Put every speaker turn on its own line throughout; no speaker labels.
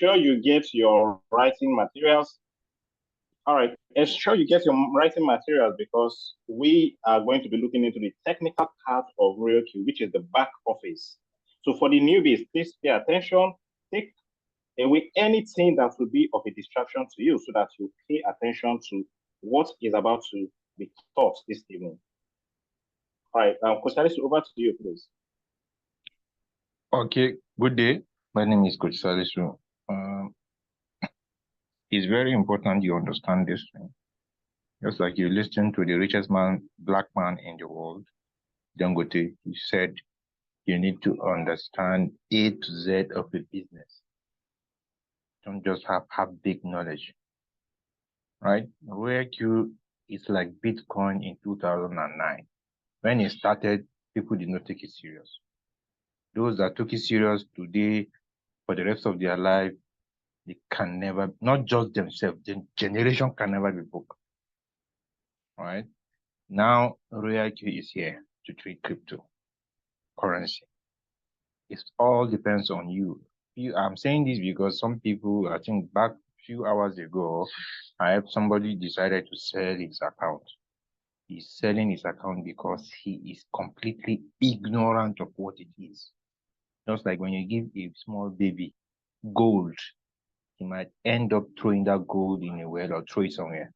ensure you get your writing materials. All right, ensure you get your writing materials because we are going to be looking into the technical part of RoyalQ, which is the back office. So for the newbies, please pay attention. Take away anything that will be of a distraction to you so that you pay attention to what is about to be taught this evening. All right, Coach Alice, over to you, please.
Okay, good day. My name is Coach Salisu. It's very important you understand this thing. Just like you listen to the richest black man in the world, Dangote, he said you need to understand A to Z of a business. Don't just have big knowledge, right? RoyalQ is like Bitcoin in 2009. When it started, people did not take it serious. Those that took it serious today, for the rest of their life, they can never, not just themselves, the generation can never be broke. All right. Now, RoyalQ is here to trade cryptocurrency. It all depends on you. I'm saying this because some people, I think back a few hours ago, I have somebody decided to sell his account. He's selling his account because he is completely ignorant of what it is. Just like when you give a small baby gold, he might end up throwing that gold in a well or throw it somewhere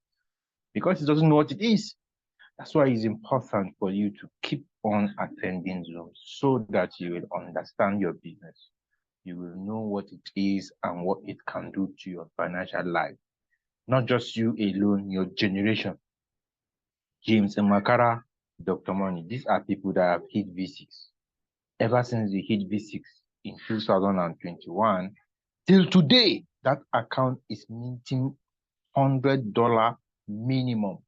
because he doesn't know what it is. That's why it's important for you to keep on attending Zooms so that you will understand your business. You will know what it is and what it can do to your financial life. Not just you alone, your generation. James and Makara, Dr. Money, these are people that have hit V6. Ever since they hit V6 in 2021, till today, that account is minting $100 minimum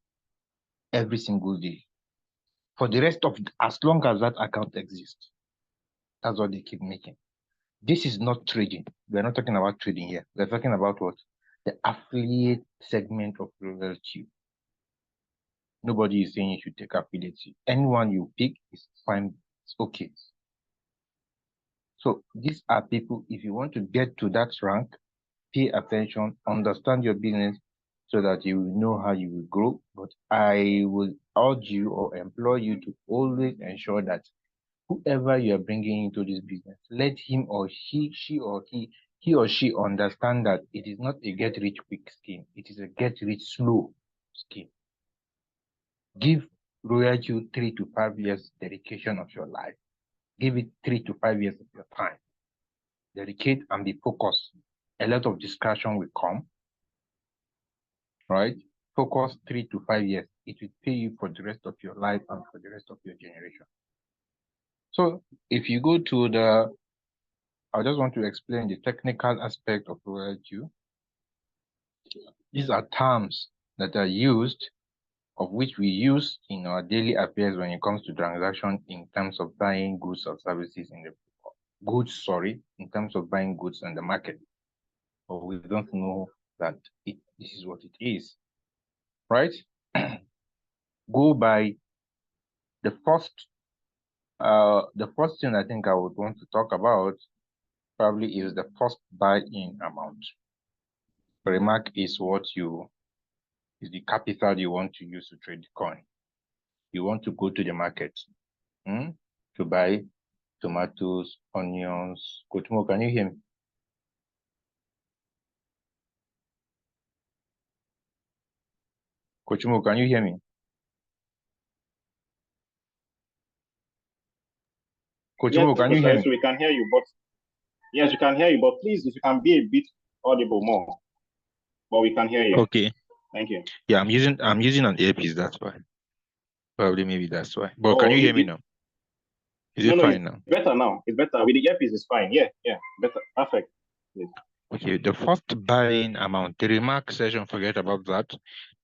every single day. For the rest of, as long as that account exists, that's what they keep making. This is not trading. We're not talking about trading here. We're talking about what? The affiliate segment of RoyalQ. Nobody is saying you should take affiliate. Anyone you pick is fine. It's okay. So these are people, if you want to get to that rank, pay attention, understand your business so that you will know how you will grow. But I will urge you or employ you to always ensure that whoever you are bringing into this business, let him or he or she understand that it is not a get rich quick scheme. It is a get rich slow scheme. Give RoyalQ 3 to 5 years dedication of your life. Give it 3 to 5 years of your time. Dedicate and be focused. A lot of discussion will come, right? Focus 3 to 5 years. It will pay you for the rest of your life and for the rest of your generation. So if you go to the, I just want to explain the technical aspect of RoyalQ. These are terms that are used, of which we use in our daily affairs when it comes to transaction in terms of buying goods or services in the in terms of buying goods in the market. But we don't know that this is what it is, right? Go by the first thing I think I would want to talk about probably is the first buy-in amount. Remark is is the capital you want to use to trade the coin. You want to go to the market to buy tomatoes, onions. Coach Mo, can you hear me? Coach Mo, can you hear me? Coach
Yes,
Mo, can you hear me?
So we can hear you, but yes, we can hear you, but please, if you can be a bit audible more, but we can hear you.
Okay.
Thank you.
Yeah, I'm using an earpiece, that's why. Probably maybe that's why. But can you hear me now? Is it fine now?
It's better now. It's better. With the earpiece, it's fine. Yeah, better. Perfect. Yes.
Okay, the first buying amount, the remark session, forget about that.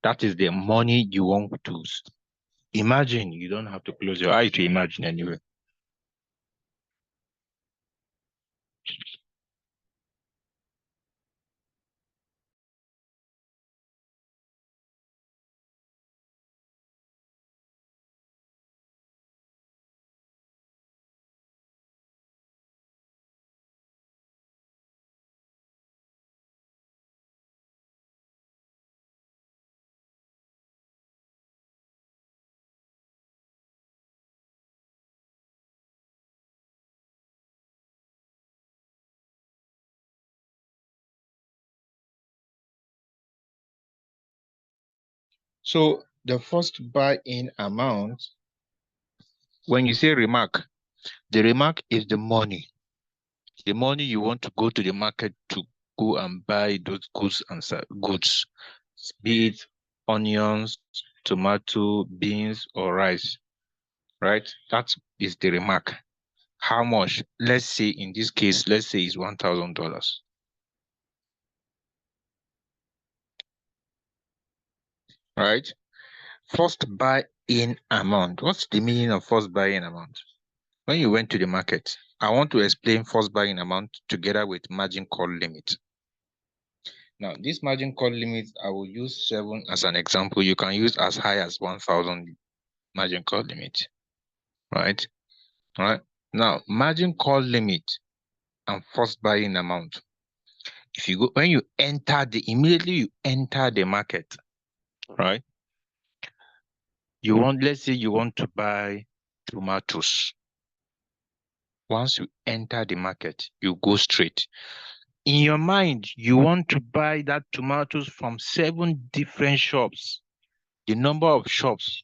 That is the money you want to imagine. You don't have to close your eye to imagine anyway. So the first buy-in amount, when you say remark, the remark is the money. The money you want to go to the market to go and buy those goods and goods, be it onions, tomato, beans, or rice, right? That is the remark. How much? Let's say in this case, let's say it's $1,000. Right? First buy-in amount. What's the meaning of first buy-in amount? When you went to the market, I want to explain first buying amount together with margin call limit. Now, this margin call limit, I will use 7 as an example. You can use as high as 1,000 margin call limit, right? All right. Now, margin call limit and first buying amount. If you go, when you enter immediately you enter the market, right? Let's say you want to buy tomatoes. Once you enter the market, you go straight. In your mind, you want to buy that tomatoes from 7 different shops. The number of shops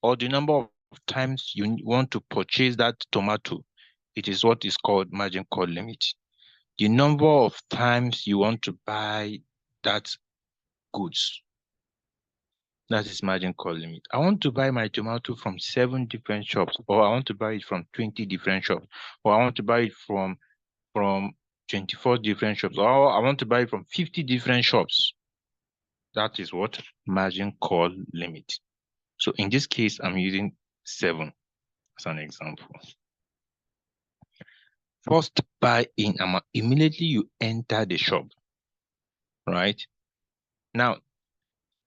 or the number of times you want to purchase that tomato, it is what is called margin call limit. The number of times you want to buy that goods, that is margin call limit. I want to buy my tomato from 7 different shops, or I want to buy it from 20 different shops, or I want to buy it from 24 different shops, or I want to buy it from 50 different shops. That is what margin call limit. So in this case, I'm using 7 as an example. First buy-in amount, immediately you enter the shop, right? Now,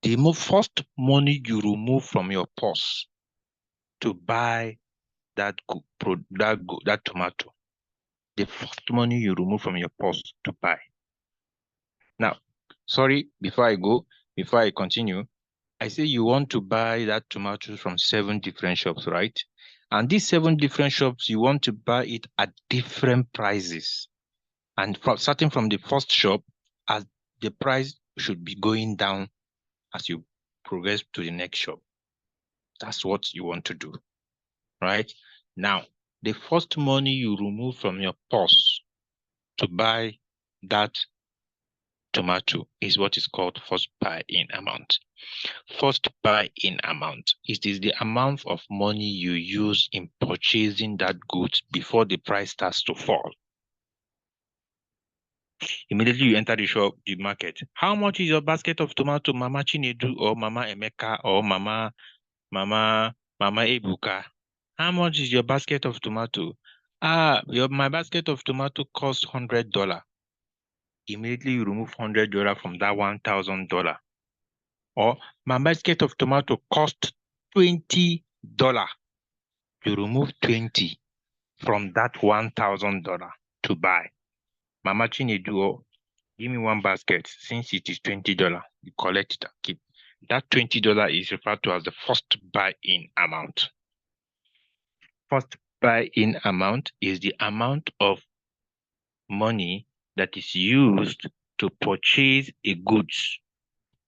the first money you remove from your purse to buy that tomato, the first money you remove from your purse to buy. Now, sorry, before I continue, I say you want to buy that tomato from 7 different shops, right? And these 7 different shops, you want to buy it at different prices. And starting from the first shop, as the price should be going down as you progress to the next shop. That's what you want to do, right? Now, the first money you remove from your purse to buy that tomato is what is called first buy-in amount. First buy-in amount. It is the amount of money you use in purchasing that goods before the price starts to fall. Immediately you enter the shop, the market. How much is your basket of tomato, Mama Chinedu or Mama Emeka or Mama Ebuka? How much is your basket of tomato? My basket of tomato costs $100. Immediately you remove $100 from that $1,000. Or my basket of tomato cost $20. You remove 20 from that $1,000 to buy. Mama Chinedu, give me 1 basket. Since it is $20, you collect it and keep. That $20 is referred to as the first buy-in amount. First buy-in amount is the amount of money that is used to purchase a goods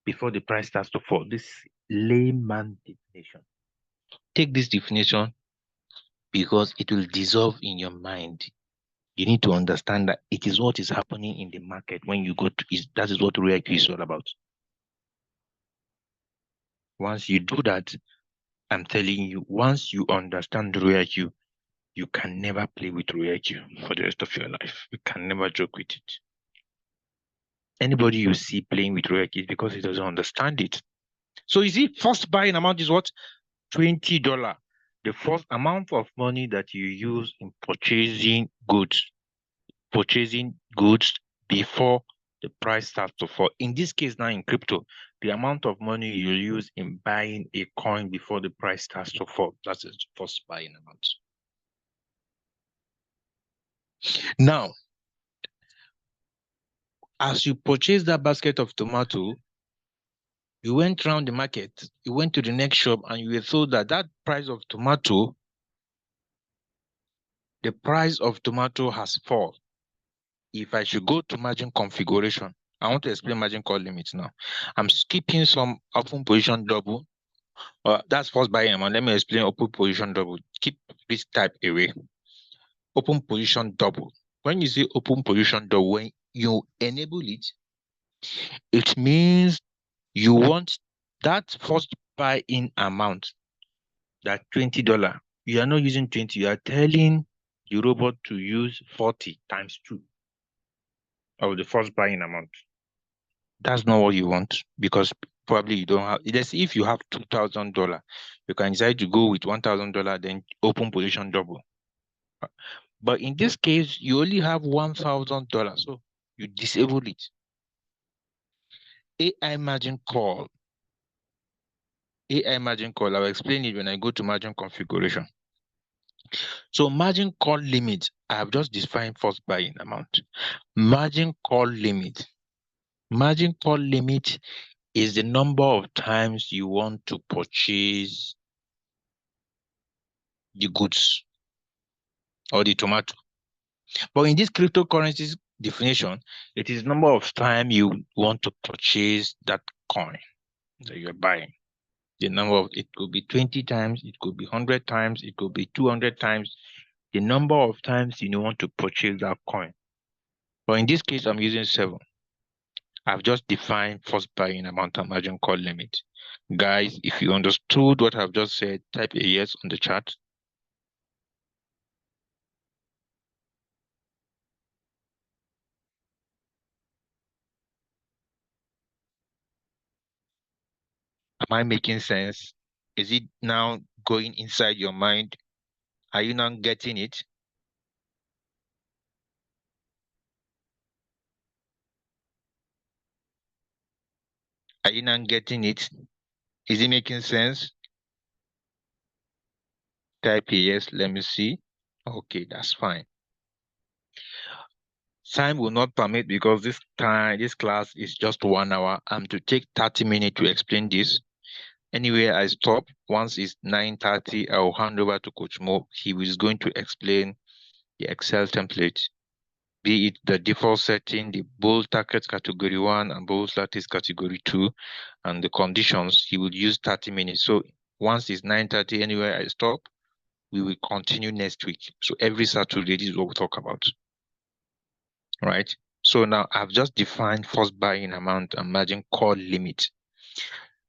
before the price starts to fall. This layman definition. Take this definition because it will dissolve in your mind. You need to understand that it is what is happening in the market when you go to that is what ROIQ is all about. Once you do that, I'm telling you, once you understand ROIQ, you can never play with ROIQ for the rest of your life. You can never joke with it. Anybody you see playing with ROIQ is because he doesn't understand it. So you see, first buying amount is what? $20. The first amount of money that you use in purchasing goods before the price starts to fall. In this case now in crypto, the amount of money you use in buying a coin before the price starts to fall, that's the first buying amount. Now, as you purchase that basket of tomato, you went around the market, you went to the next shop, and you were told that that price of tomato, the price of tomato has fallen. If I should go to margin configuration, I want to explain margin call limits now. I'm skipping some open position double. That's first buying amount. Let me explain open position double. Keep this type away. Open position double. When you say open position double, when you enable it, it means you want that first buy-in amount, that $20. You are not using 20. You are telling the robot to use 40 times 2 of the first buying amount. That's not what you want, because probably you don't have. Let's see, if you have $2,000, you can decide to go with $1,000, then open position double. But in this case, you only have $1,000, so you disable it. AI margin call. AI margin call. I'll explain it when I go to margin configuration. So margin call limit, I have just defined first buying amount. Margin call limit. Margin call limit is the number of times you want to purchase the goods or the tomato. But in this cryptocurrencies definition, it is number of time you want to purchase that coin that you're buying. The number of, it could be 20 times, it could be 100 times, it could be 200 times. The number of times you want to purchase that coin. But in this case, I'm using 7. I've just defined first buying amount and margin call limit. Guys, if you understood what I've just said, type a yes on the chat. Am I making sense? Is it now going inside your mind? Are you now getting it? Are you now getting it? Is it making sense? Type a yes, let me see. Okay, that's fine. Time will not permit, because this class is just 1 hour. I'm to take 30 minutes to explain this. Anyway, I stop. Once it's 9:30, I'll hand over to Coach Mo. He is going to explain the Excel template, be it the default setting, the bull target category 1 and bull lattice category 2, and the conditions. He will use 30 minutes. So once it's 9:30, anyway, I stop. We will continue next week. So every Saturday, this is what we talk about. Right? So now I've just defined first buying amount and margin call limit.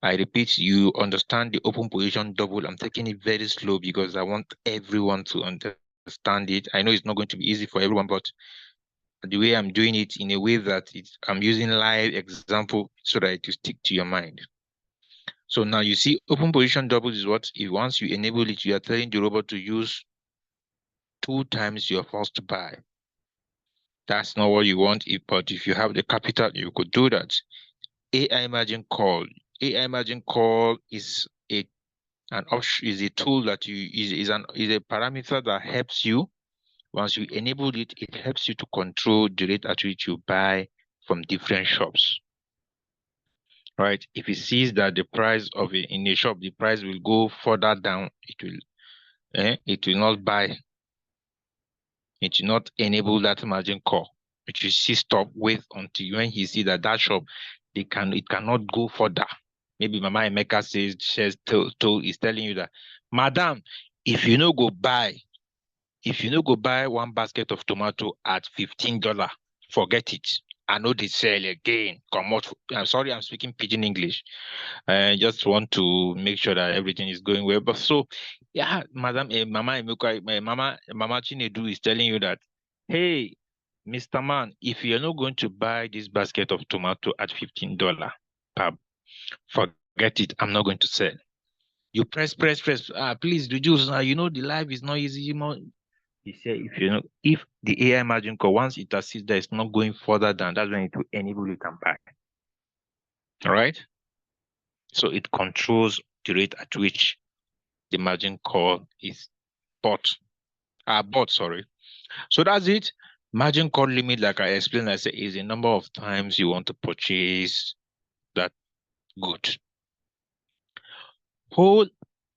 I repeat, you understand the open position double. I'm taking it very slow because I want everyone to understand it. I know it's not going to be easy for everyone, but the way I'm doing it in a way that I'm using live example so that it will stick to your mind. So now you see open position double is what, if once you enable it, you are telling the robot to use 2 times your first buy. That's not what you want, but if you have the capital, you could do that. AI margin call. AI margin call is a tool that is a parameter that helps you. Once you enable it, it helps you to control the rate at which you buy from different shops. Right? If it sees that the price of in a shop, the price will go further down, it will not buy. It will not enable that margin call. It will see stop, wait until when he see that shop, it cannot go further. Maybe Mama Emeka is telling you that, Madam, if you no go buy 1 basket of tomato at $15, forget it. I know they sell again. Come out. I'm sorry, I'm speaking pidgin English. I just want to make sure that everything is going well. But so, yeah, Madam, Mama Emeka, Mama Chinedu is telling you that, hey, Mr. Man, if you're not going to buy this basket of tomato at $15, forget it. I'm not going to sell. You press. Please reduce. You know the life is not easy. He said, if the AI margin call, once it assists that it's not going further than, that's when it will enable it and back. All right. So it controls the rate at which the margin call is bought. Sorry. So that's it. Margin call limit, like I explained, I said, is the number of times you want to purchase that good. Whole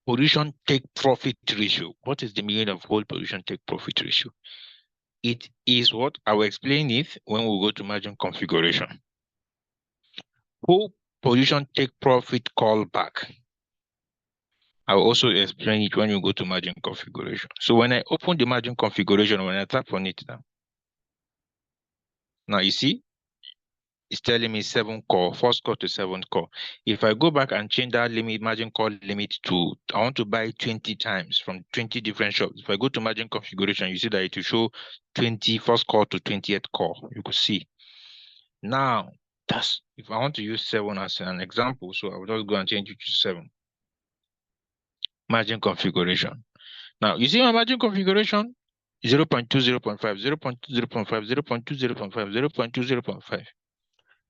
position take profit ratio. What is the meaning of whole position take profit ratio? It is what I will explain it when we go to margin configuration. Hold position, take profit, call back. I'll also explain it when you go to margin configuration. So when I open the margin configuration, when I tap on it now you see, it's telling me 7 call, first call to 7th call. If I go back and change that limit, margin call limit to, I want to buy 20 times from 20 different shops. If I go to margin configuration, you see that it will show 20 first call to 20th call. You could see. Now, that's if I want to use 7 as an example, so I will just go and change it to 7. Margin configuration. Now, you see my margin configuration? 0.2, 0.5, 0.2, 0.5, 0.2, 0.5, 0.2, 0.5.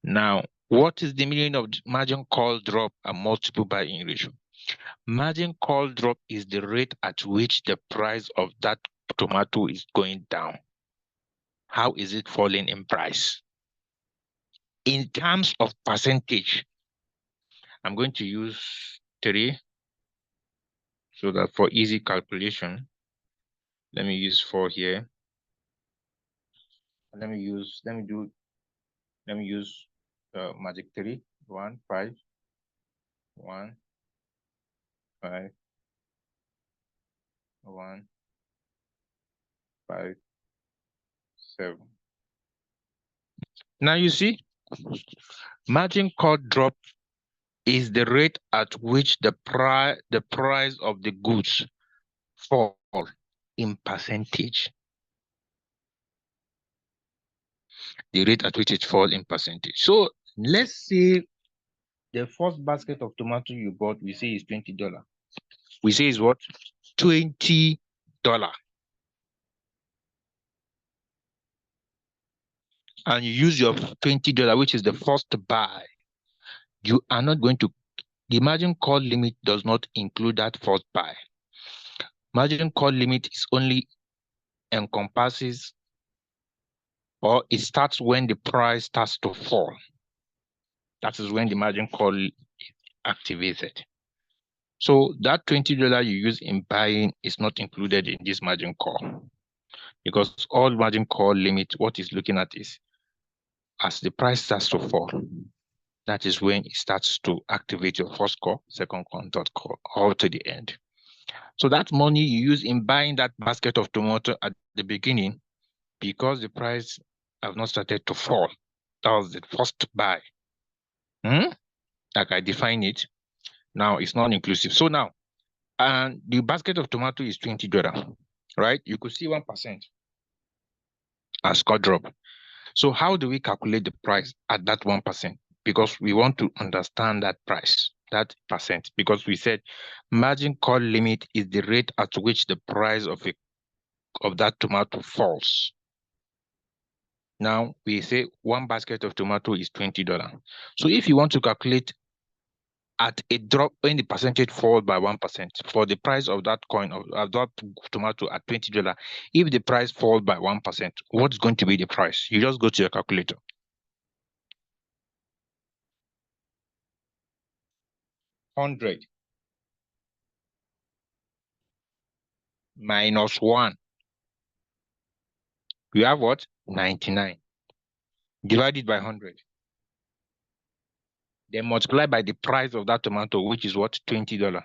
Now, what is the meaning of margin call drop and multiple buy-in ratio? Margin call drop is the rate at which the price of that tomato is going down. How is it falling in price? In terms of percentage, I'm going to use 3 so that for easy calculation, let me use 4 here. Let me use magic 3. 1, 5, 1, 5, 1, 5, 7. Now you see, margin call drop is the rate at which the price of the goods fall in percentage. The rate at which it falls in percentage. So let's say the first basket of tomato you bought, we say is $20. We say is what? $20. And you use your $20, which is the first buy. You are not going to, the margin call limit does not include that first buy. Margin call limit is only encompasses, or it starts when the price starts to fall. That is when the margin call is activated. So that $20 you use in buying is not included in this margin call, because all margin call limit, what is looking at is as the price starts to fall, that is when it starts to activate your first call, second call, third call, all to the end. So that money you use in buying that basket of tomato at the beginning, because the price have not started to fall, that was the first buy. Like I define it, now it's not inclusive. So now, and the basket of tomato is $20, right? You could see 1% as call drop. So how do we calculate the price at that 1%? Because we want to understand that price, that percent, because we said margin call limit is the rate at which the price of that tomato falls. Now we say one basket of tomato is $20. So if you want to calculate at a drop when the percentage falls by 1% for the price of that coin of that tomato at $20, if the price falls by 1%, what's going to be the price? You just go to your calculator. $100 minus 1. You have what? 99. Divided by 100. Then multiply by the price of that tomato, which is what? $20.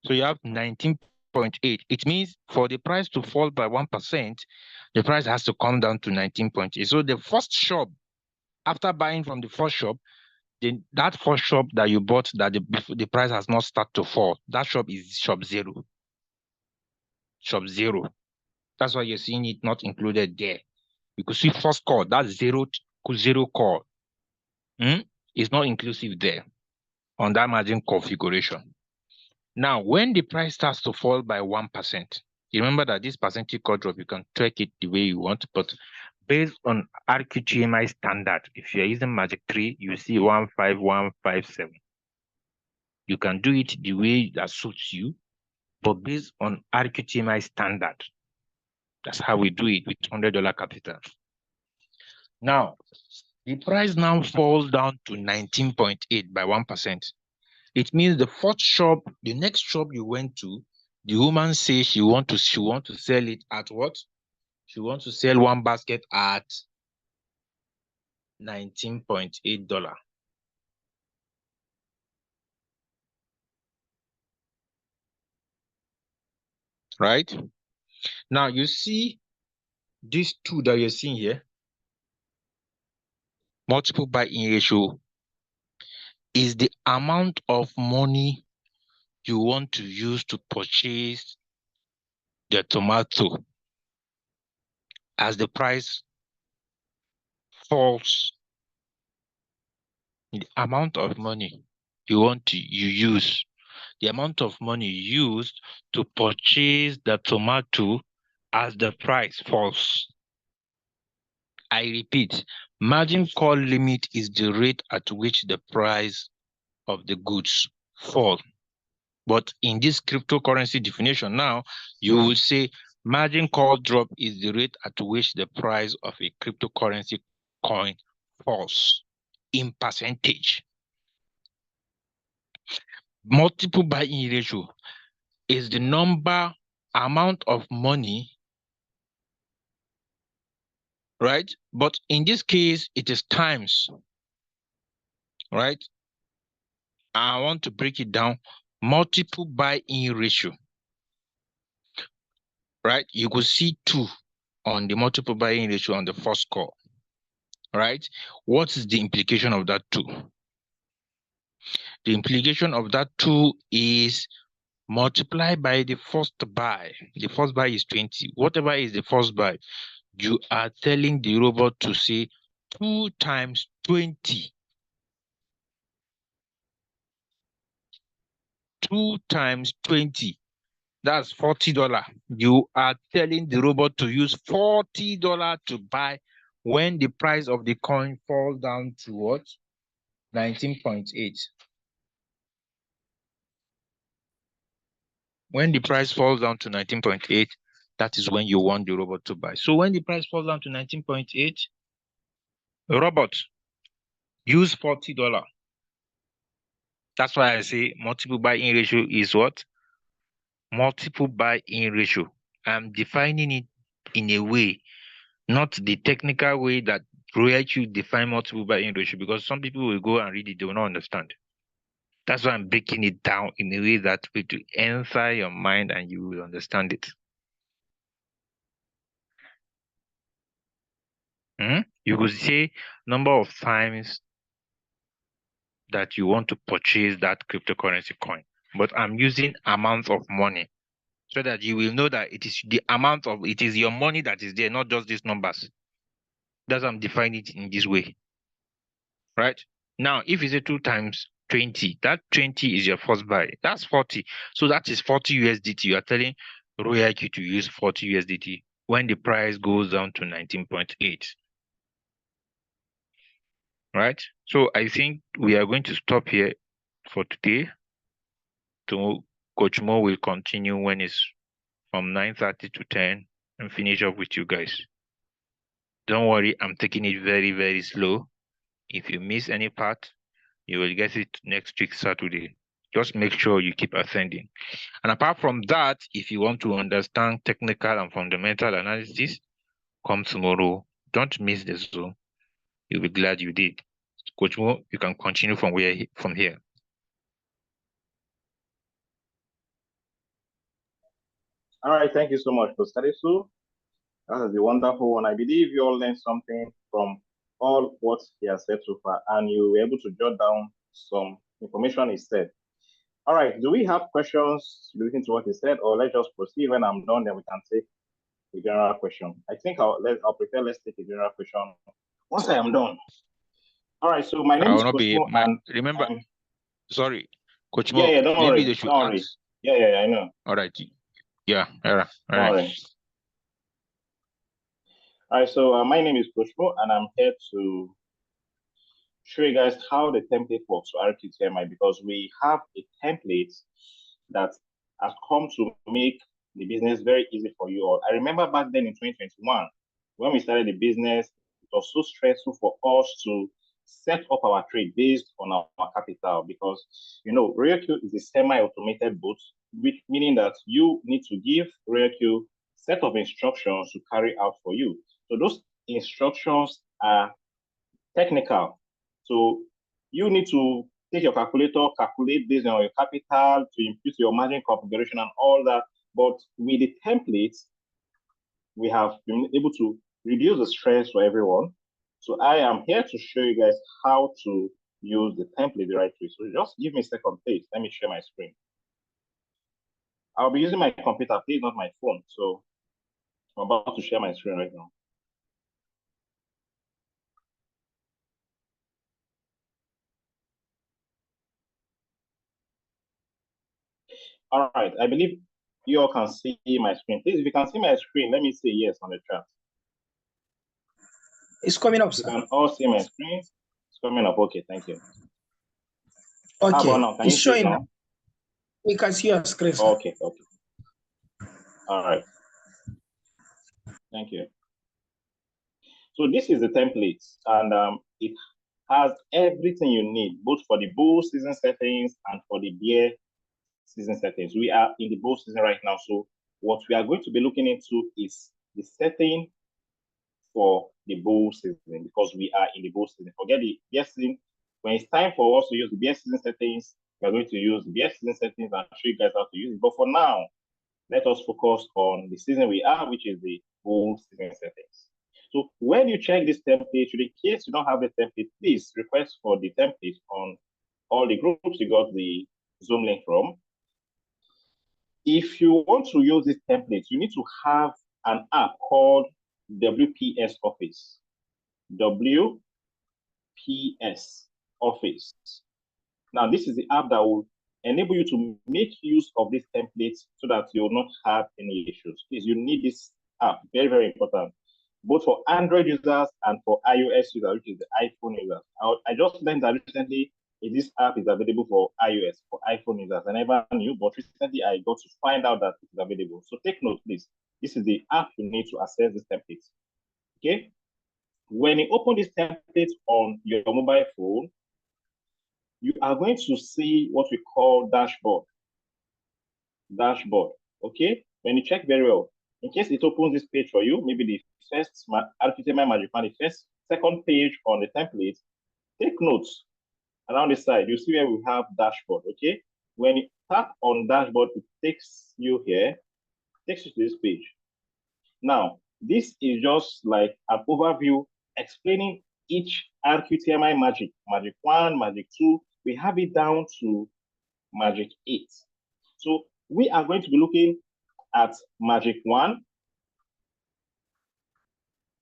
So you have 19.8. It means for the price to fall by 1%, the price has to come down to 19.8. So the first shop, after buying from the first shop, that first shop that you bought that the price has not started to fall, that shop is shop 0. Shop 0. That's why you're seeing it not included there. You could see first call, that's 0 call. It's not inclusive there on that margin configuration. Now, when the price starts to fall by 1%, you remember that this percentage call drop, you can track it the way you want, but based on RQTMI standard, if you're using Magic 3, you see 15157. You can do it the way that suits you, but based on RQTMI standard, that's how we do it with $100 capital. Now, the price now falls down to 19.8 by 1%. It means the fourth shop, the next shop you went to, the woman says she want to sell it at what? She wants to sell one basket at
$19.8. Right? Now you see these two that you're seeing here, multiple buy-in ratio is the amount of money you want to use to purchase the tomato as the price falls. The amount of money you use, the amount of money used to purchase the tomato as the price falls. I repeat, margin call limit is the rate at which the price of the goods fall. But in this cryptocurrency definition now, you will say margin call drop is the rate at which the price of a cryptocurrency coin falls in percentage. Multiple buy-in ratio is the amount of money, right? But in this case, it is times, right? I want to break it down. Multiple buy-in ratio, right? You could see 2 on the multiple buy-in ratio on the first call, right? What is the implication of that 2? The implication of that 2 is multiply by the first buy. The first buy is 20. Whatever is the first buy, you are telling the robot to say 2 times 20. 2 times 20. That's $40. You are telling the robot to use $40 to buy when the price of the coin falls down to what? 19.8. When the price falls down to 19.8, that is when you want the robot to buy. So when the price falls down to 19.8, the robot use $40. That's why I say multiple buy-in ratio is what? Multiple buy-in ratio. I'm defining it in a way, not the technical way that RoyalQ define multiple buy-in ratio, because some people will go and read it, they will not understand. That's why I'm breaking it down in a way that will answer your mind and you will understand it. You could say number of times that you want to purchase that cryptocurrency coin, but I'm using amount of money so that you will know that it is the amount of, it is your money that is there, not just these numbers. That's why I'm defining it in this way, right? Now, if you say 2 times 20, that 20 is your first buy. That's 40. So that is 40 USDT. You are telling RoyalQ to use 40 USDT when the price goes down to 19.8. Right? So I think we are going to stop here for today. Coach Mo will continue when it's from 9:30 to 10 and finish up with you guys. Don't worry, I'm taking it very, very slow. If you miss any part, you will get it next week, Saturday. Just make sure you keep ascending. And apart from that, if you want to understand technical and fundamental analysis, come tomorrow. Don't miss the Zoom. You'll be glad you did. Coach Mo, you can continue from here.
All right, thank you so much for studying. So that is a wonderful one. I believe you all learned something from all what he has said so far, and you were able to jot down some information he said. All right, do we have questions relating to what he said, or let's just proceed? When I'm done, then we can take a general question. I think I'll prefer let's take a general question once I am done. All right, so my name is Coach Mo, and
remember, sorry, Coach Mo.
Yeah, don't
maybe
worry,
they should
don't worry. Yeah, I know.
All right. Yeah, all right.
All right, so my name is Coach Mo, and I'm here to show you guys how the template works for RQTMI, because we have a template that has come to make the business very easy for you all. I remember back then in 2021, when we started the business, it was so stressful for us to set up our trade based on our capital, because RoyalQ is a semi-automated bot, which meaning that you need to give RoyalQ set of instructions to carry out for you. So those instructions are technical. So you need to take your calculator, calculate based on your capital to impute your margin configuration and all that. But with the templates, we have been able to reduce the stress for everyone. So I am here to show you guys how to use the template the right way. So just give me a second, please. Let me share my screen. I'll be using my computer, please, not my phone. So I'm about to share my screen right now. All right, I believe you all can see my screen. Please, if you can see my screen, let me say yes on the chat.
It's coming up, sir.
You can all see my screen. It's coming up. Okay, thank you.
Okay.
How about now? Can
it's
you see it
showing
now?
We can see your screen, sir.
Okay, okay. All right. Thank you. So this is the template, and it has everything you need, both for the bull season settings and for the bear season settings. We are in the bull season right now, so what we are going to be looking into is the setting for the bull season, because we are in the bull season. Forget the bear season. When it's time for us to use the bear season settings, we're going to use the bear season settings and show you guys how to use it. But for now, let us focus on the season we are, which is the bull season settings. So when you check this template, in case you don't have the template, please request for the template on all the groups you got the Zoom link from. If you want to use this template, you need to have an app called WPS Office. WPS Office. Now, this is the app that will enable you to make use of this template so that you will not have any issues. Please, you need this app, very, very important, both for Android users and for iOS users, which is the iPhone users. I just learned that recently this app is available for iOS, for iPhone users. I never knew, but recently I got to find out that it is available. So take note, please. This is the app you need to access this template. Okay? When you open this template on your mobile phone, you are going to see what we call dashboard. Dashboard, okay? When you check very well, in case it opens this page for you, maybe the first RQTMI Magic Wand, the second page on the template, take notes around the side. You see where we have dashboard, okay? When you tap on dashboard, it takes you here, takes you to this page. Now, this is just like an overview explaining each RQTMI Magic, Magic 1, Magic 2. We have it down to Magic 8. So we are going to be looking at Magic 1,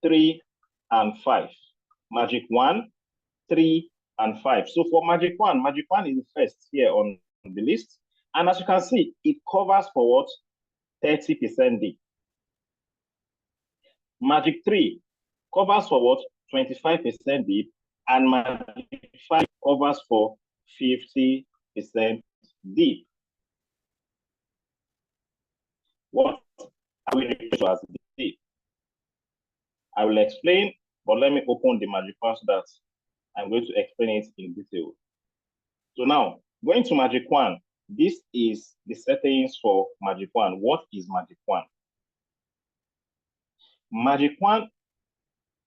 3, and 5. Magic 1, 3, and 5. So for Magic 1 is the first here on the list. And as you can see, it covers for what? 30% deep. Magic 3 covers for what? 25% deep. And Magic 5 covers for 50% deep. What are we referring to as deep? I will explain, but let me open the Magic 1 so that I'm going to explain it in detail. So now, going to Magic 1, this is the settings for Magic 1. What is Magic 1? Magic 1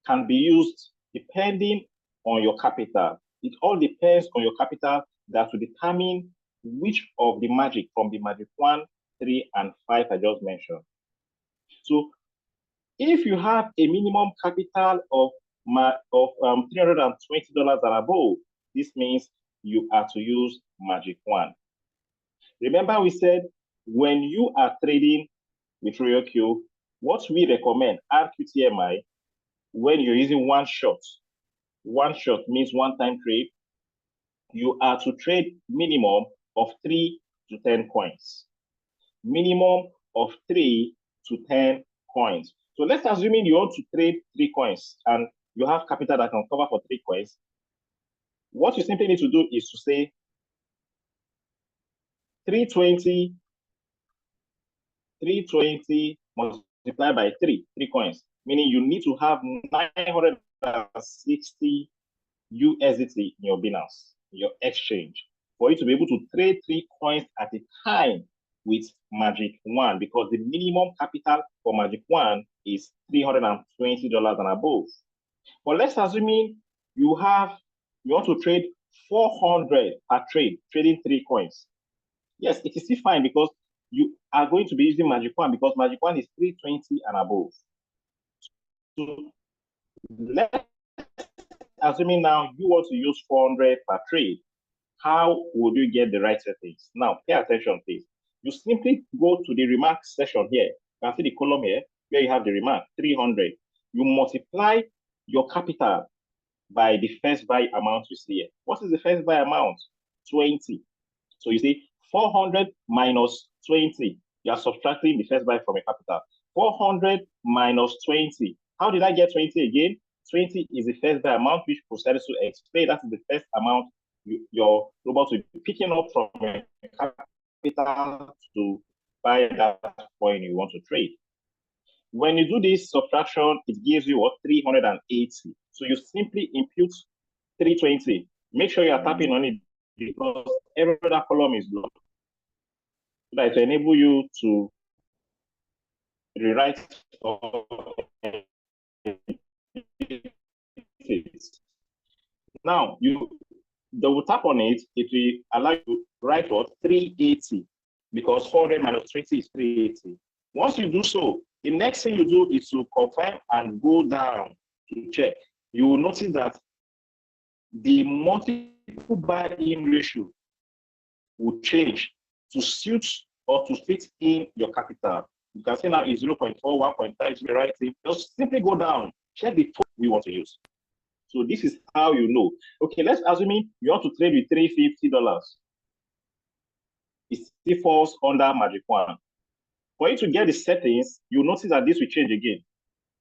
can be used depending on your capital. It all depends on your capital that will determine which of the magic from the Magic 1, 3, and 5 I just mentioned. So if you have a minimum capital of $320 and above, this means you are to use Magic 1. Remember we said when you are trading with RoyalQ, what we recommend, RQTMI, when you're using one shot means one-time trade, you are to trade minimum of 3 to 10 coins. Minimum of 3 to 10 coins. So let's assume you want to trade 3 coins and you have capital that can cover for 3 coins. What you simply need to do is to say 320 multiplied by 3 coins, meaning you need to have 960 USDT in your Binance, your exchange, for you to be able to trade 3 coins at a time with Magic 1, because the minimum capital for Magic 1 is $320 and above. But let's assume you want to trade 400 per trade, trading 3 coins. Yes, it is still fine because you are going to be using Magic One because Magic One is 320 and above. So let's assuming now you want to use 400 per trade, how would you get the right settings? Now, pay attention, please. You simply go to the remarks section here. You can see the column here where you have the remark 300. You multiply your capital by the first buy amount you see here. What is the first buy amount? 20. So you see 400 minus 20. You are subtracting the first buy from your capital. 400 minus 20. How did I get 20 again? 20 is the first buy amount which proceeded to explain. That is the first amount your robot will be picking up from your capital to buy that coin you want to trade. When you do this subtraction, it gives you what? 380. So you simply impute 320. Make sure you are tapping on it because every other column is blocked. So that to enable you to rewrite it. Now you double tap on it, it will allow you to write what? 380 because 400 minus 20 is 380. Once you do so, the next thing you do is to confirm and go down to check. You will notice that the multiple buy-in ratio will change to suit or to fit in your capital. You can see now it's 0.4, 1.5, the right thing. Just simply go down, check the total we want to use. So this is how you know. Okay, let's assume you want to trade with $350. It still falls under Magic One. For you to get the settings, you'll notice that this will change again.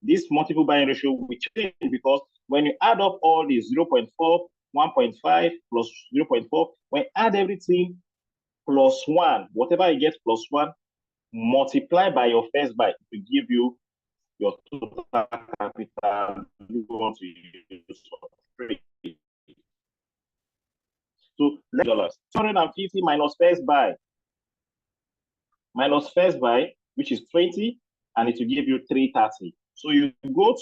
This multiple buying ratio will change because when you add up all these 0.4, 1.5 plus 0.4, when you add everything plus 1, whatever you get plus 1, multiply by your first buy to give you your total capital you want to use for trade. So $250 minus first buy. Minus first buy, which is 20, and it will give you 330. So you go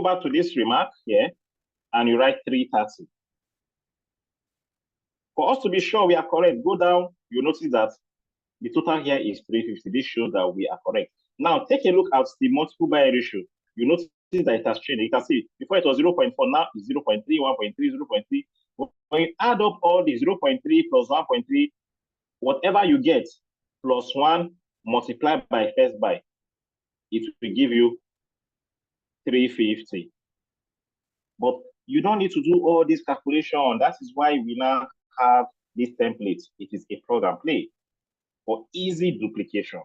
back to this remark here, and you write 330. For us to be sure we are correct, go down, you notice that the total here is 350. This shows that we are correct. Now take a look at the multiple buy ratio. You notice that it has changed. You can see before it was 0.4, now it's 0.3, 1.3, 0.3. When you add up all the 0.3 plus 1.3, whatever you get plus 1 multiplied by first buy, it will give you 350. But you don't need to do all this calculation. That is why we now have this template. It is a plug and play for easy duplication.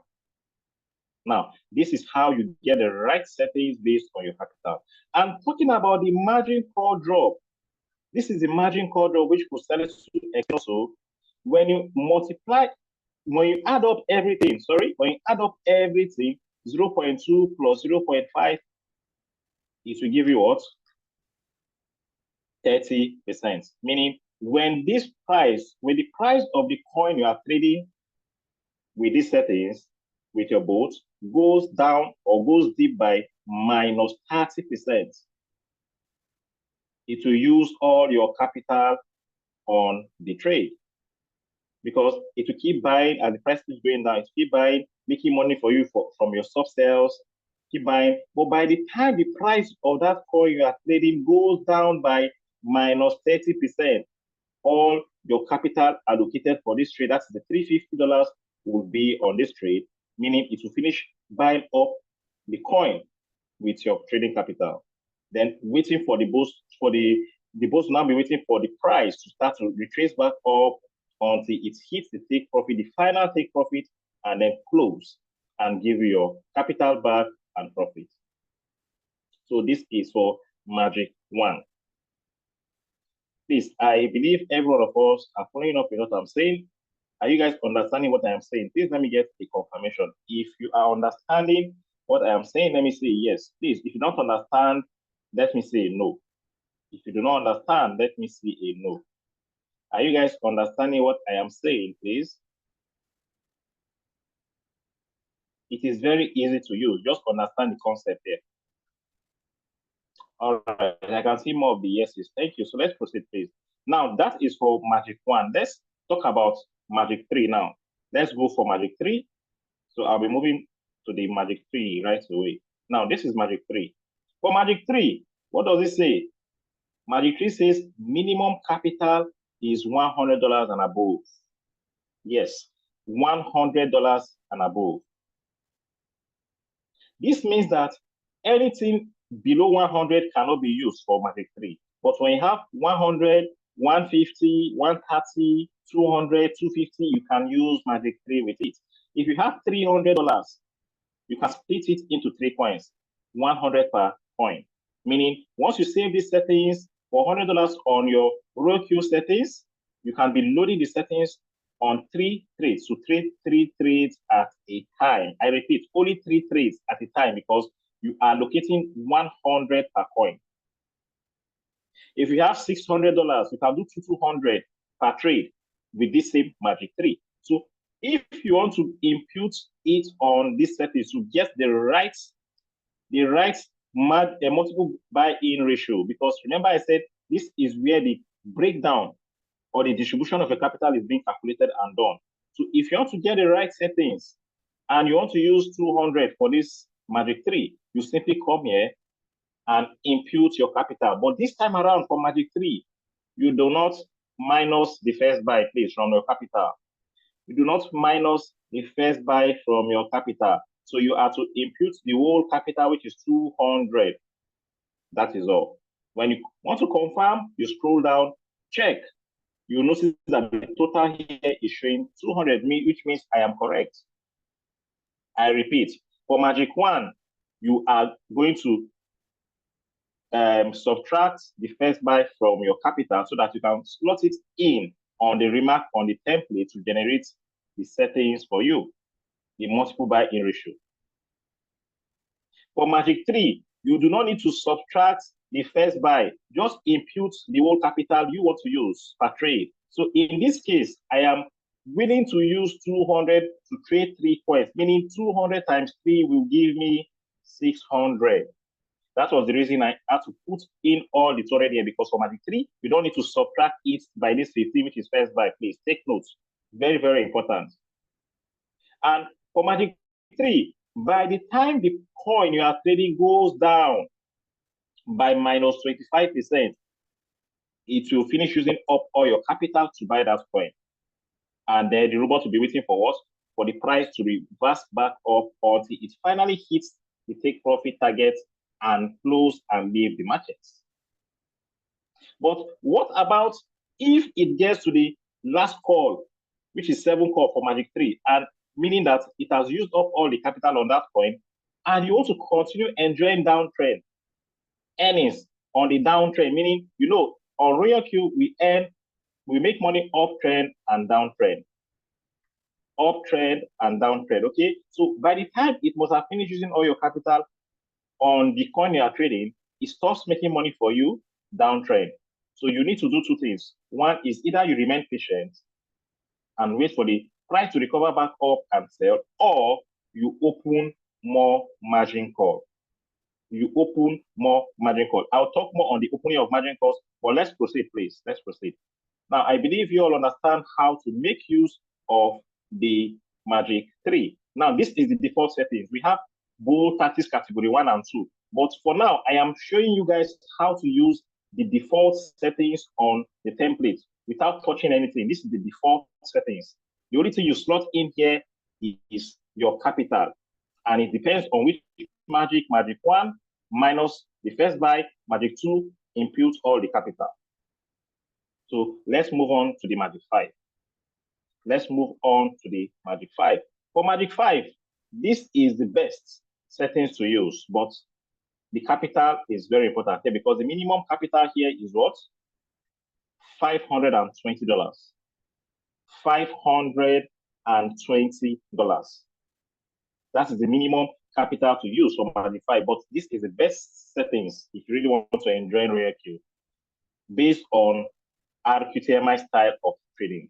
Now, this is how you get the right settings based on your capital. And talking about the margin call drop, this is the margin call drop which proceeds to also when you multiply, when you add up everything, 0.2 plus 0.5, it will give you what? 30%. Meaning when the price of the coin you are trading with these settings, with your bot, goes down or goes deep by minus 30%, it will use all your capital on the trade because it will keep buying as the price is going down. It will keep buying, making money for you from your soft sales, keep buying. But by the time the price of that coin you are trading goes down by minus 30%, all your capital allocated for this trade, that's the $350, will be on this trade, meaning it will finish buying up the coin with your trading capital. Then waiting for the boost, the boost now be waiting for the price to start to retrace back up until it hits the take profit, the final take profit, and then close and give you your capital back and profit. So this is for Magic One. Please, I believe every one of us are following up with what I'm saying. Are you guys understanding what I am saying? Please let me get a confirmation. If you are understanding what I am saying, let me say yes. Please, if you don't understand, let me say no. If you do not understand, let me see a no. Are you guys understanding what I am saying, please? It is very easy to use. Just understand the concept here. All right, I can see more of the yeses. Thank you. So let's proceed, please. Now, that is for Magic 1. Let's talk about Magic 3 now. Let's go for Magic 3. So I'll be moving to the Magic 3 right away. Now, this is Magic 3. For Magic 3, what does it say? Magic 3 says minimum capital is $100 and above. Yes, $100 and above. This means that anything below 100 cannot be used for Magic 3. But when you have 100, 150, 130, 200, 250, you can use Magic 3 with it. If you have $300, you can split it into 3 coins, 100 per coin. Meaning, once you save these settings for $100 on your RoyalQ settings, you can be loading the settings on 3 trades. So three trades at a time. I repeat, only 3 trades at a time because you are allocating 100 per coin. If you have $600, you can do 200 per trade with this same Magic 3. So if you want to impute it on this setting to get the right multiple buy-in ratio, because remember I said this is where the breakdown or the distribution of your capital is being calculated and done. So if you want to get the right settings and you want to use 200 for this Magic 3, you simply come here and impute your capital. But this time around for Magic 3, you do not minus the first buy, please, from your capital. You do not minus the first buy from your capital. So you are to impute the whole capital, which is 200. That is all. When you want to confirm, you scroll down, check. You notice that the total here is showing 200, which means I am correct. I repeat, for Magic 1, you are going to subtract the first buy from your capital so that you can slot it in on the remark on the template to generate the settings for you, the multiple buy-in ratio. For Magic 3, you do not need to subtract the first buy, just impute the whole capital you want to use per trade. So in this case, I am willing to use 200 to trade 3 coins, meaning 200 times 3 will give me 600. That was the reason I had to put in all the 200 here, because for Magic 3, you don't need to subtract it by this 15, which is first buy. Please take notes. Very, very important. And for Magic 3, by the time the coin you are trading goes down by minus 25%, it will finish using up all your capital to buy that coin. And then the robot will be waiting for what? For the price to reverse back up until it finally hits the take profit target and close and leave the markets. But what about if it gets to the last call, which is 7 call for Magic 3, and meaning that it has used up all the capital on that coin, and you want to continue enjoying downtrend earnings on the downtrend, meaning, you know, on RoyalQ, we make money uptrend and downtrend. Uptrend and downtrend, okay? So by the time it must have finished using all your capital on the coin you are trading, it stops making money for you, downtrend. So you need to do 2 things. One is either you remain patient and wait for the price to recover back up and sell, or you open more margin call. You open more margin call. I'll talk more on the opening of margin calls, but let's proceed, please. Let's proceed. Now, I believe you all understand how to make use of the Magic 3. Now, this is the default settings. We have bull tactics category 1 and 2. But for now, I am showing you guys how to use the default settings on the template without touching anything. This is the default settings. The only thing you slot in here is your capital. And it depends on which Magic 1 minus the first buy, Magic 2 impute all the capital. So let's move on to the Magic 5. Let's move on to the Magic 5. For Magic 5, this is the best settings to use, but the capital is very important here because the minimum capital here is what? $520. $520. That is the minimum capital to use for Magic 5, but this is the best settings if you really want to enjoy RoyalQ based on RQTMI style of trading.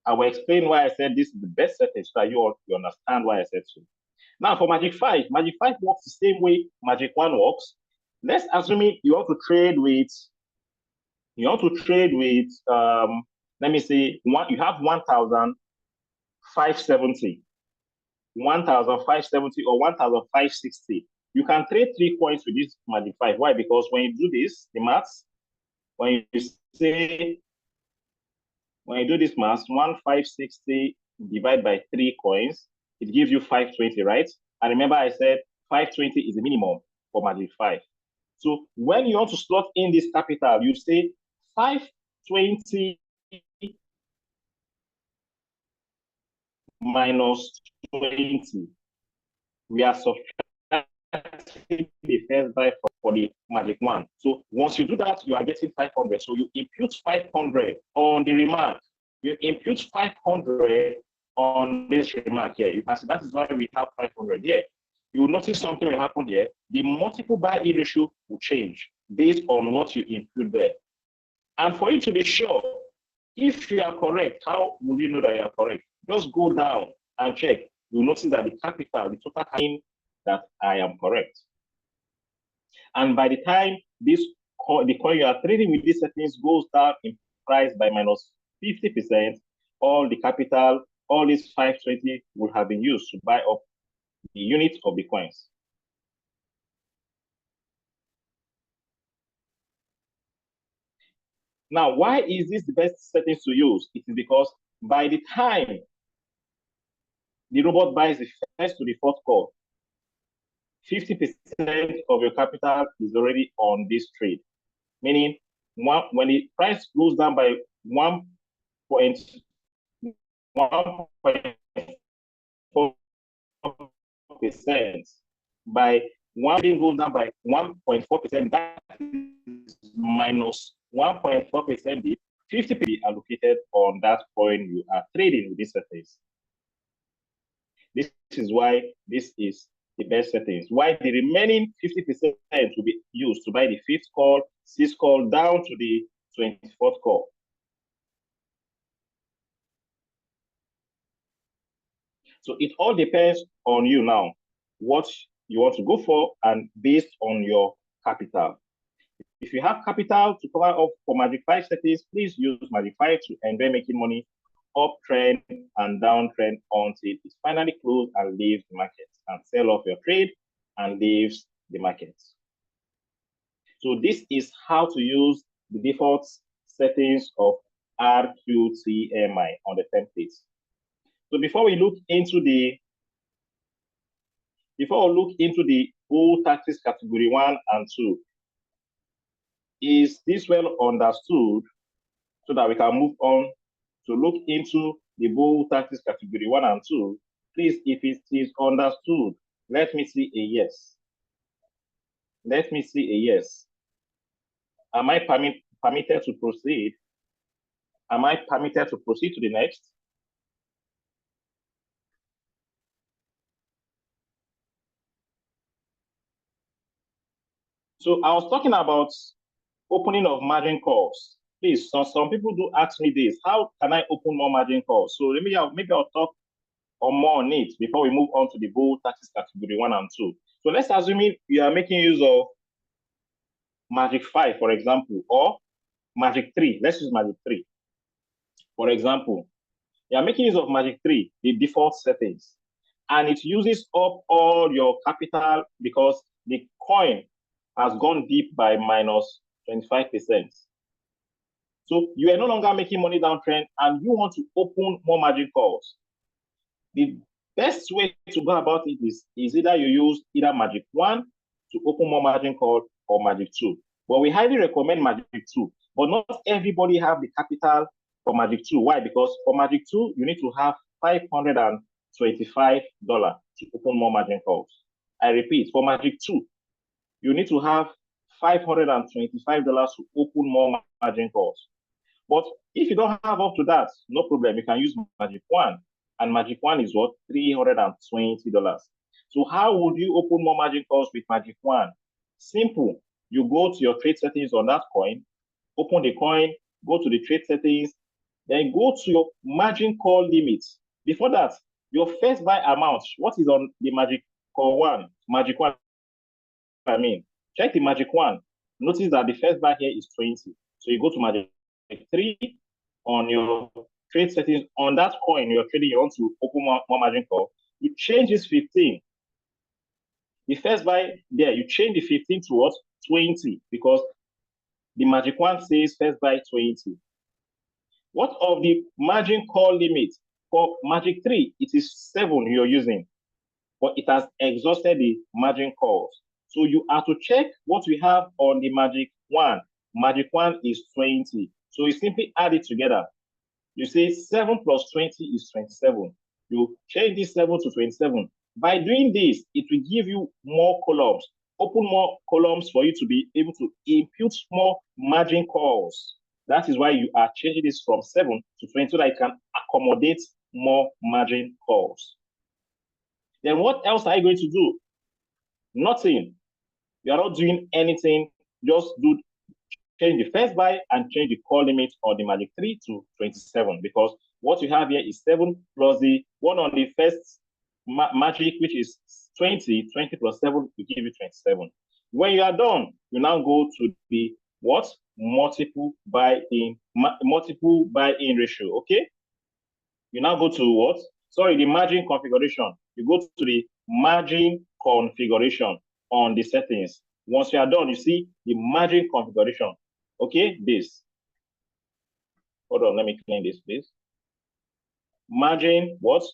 I will explain why I said this is the best settings so that you understand why I said so. Now for Magic 5 works the same way Magic 1 works. Let's assume you want to trade with, let me say, you have 1,570, 1,570 or 1,560. You can trade 3 coins with this Magic 5. Why? Because when you do this, the maths, when you do this maths, 1,560 divided by 3 coins, it gives you 520, right? And remember I said 520 is the minimum for Magic 5. So when you want to slot in this capital, you say 520 minus 20. We are subtracting the first buy for the Magic 1. So once you do that, you are getting 500. So you impute 500 on the remark. You impute 500 on this remark here. You can see that is why we have 500 here. You will notice something will happen here. The multiple buy in ratio will change based on what you impute there. And for you to be sure, if you are correct, how will you know that you are correct? Just go down and check. You'll notice that the capital, the total means that I am correct. And by the time the coin you are trading with these settings goes down in price by minus 50%, all the capital, all these 520 will have been used to buy up the unit of the coins. Now, why is this the best settings to use? It is because by the time the robot buys the first to the fourth call, 50% of your capital is already on this trade. Meaning, when the price goes down by 1.4%, by one goes down by 1.4%, that is minus 1.4%, 50% allocated on that coin you are trading with this settings. This is why this is the best settings. Why the remaining 50% will be used to buy the 5th call, 6th call, down to the 24th call. So it all depends on you now, what you want to go for, and based on your capital. If you have capital to cover up for Magic 5 settings, please use Magic 5 to enjoy making money uptrend and downtrend until it finally closes and leaves the market, and sell off your trade and leaves the market. So this is how to use the default settings of RQTMI on the template. So before we look into the bull taxes category 1 and 2, is this well understood so that we can move on to look into the bull taxes category 1 and 2? Please, if it is understood, let me see a yes. Let me see a yes. Am I permitted to proceed? Am I permitted to proceed to the next? So I was talking about opening of margin calls. Please, some people do ask me this: how can I open more margin calls? So maybe I'll talk more on it before we move on to the bull taxes category 1 and 2. So let's assume you are making use of Magic 5, for example, or Magic 3. Let's use Magic 3. For example, you are making use of Magic 3, the default settings, and it uses up all your capital because the coin has gone deep by minus 25%. So you are no longer making money downtrend and you want to open more margin calls. The best way to go about it is either you use Magic 1 to open more margin call or Magic 2. But we highly recommend Magic 2. But not everybody have the capital for Magic 2. Why? Because for Magic 2, you need to have $525 to open more margin calls. I repeat, for Magic 2, you need to have $525 to open more margin calls. But if you don't have up to that, no problem. You can use Magic 1. And Magic 1 is what? $320. So how would you open more margin calls with Magic 1? Simple. You go to your trade settings on that coin, open the coin, go to the trade settings, then go to your margin call limit. Before that, your first buy amount, what is on the Magic Call 1? Magic 1, check check the magic 1. Notice that the first buy here is 20. So you go to magic 3 on your trade settings. On that coin you're trading, you want to open more margin call. You change this 15. The first buy there, you change the 15 to what? 20, because the magic 1 says first buy 20. What of the margin call limit? For magic 3, it is 7 you're using, but it has exhausted the margin calls. So you have to check what we have on the magic 1. Magic 1 is 20. So you simply add it together. You say 7 plus 20 is 27. You change this 7 to 27. By doing this, it will give you more columns, open more columns for you to be able to impute more margin calls. That is why you are changing this from 7 to 20 so that it can accommodate more margin calls. Then what else are you going to do? Nothing. You are not doing anything. Just change the first buy and change the call limit on the magic 3 to 27, because what you have here is 7 plus the one on the first magic, which is 20. 20 plus 7 will give you 27. When you are done, you now go to the what? Multiple buy-in ratio. Okay. You now go to what? Sorry, the margin configuration. You go to the margin configuration on the settings. Once you are done, you see the margin configuration. Okay, this. Hold on, let me clean this, please. Margin what?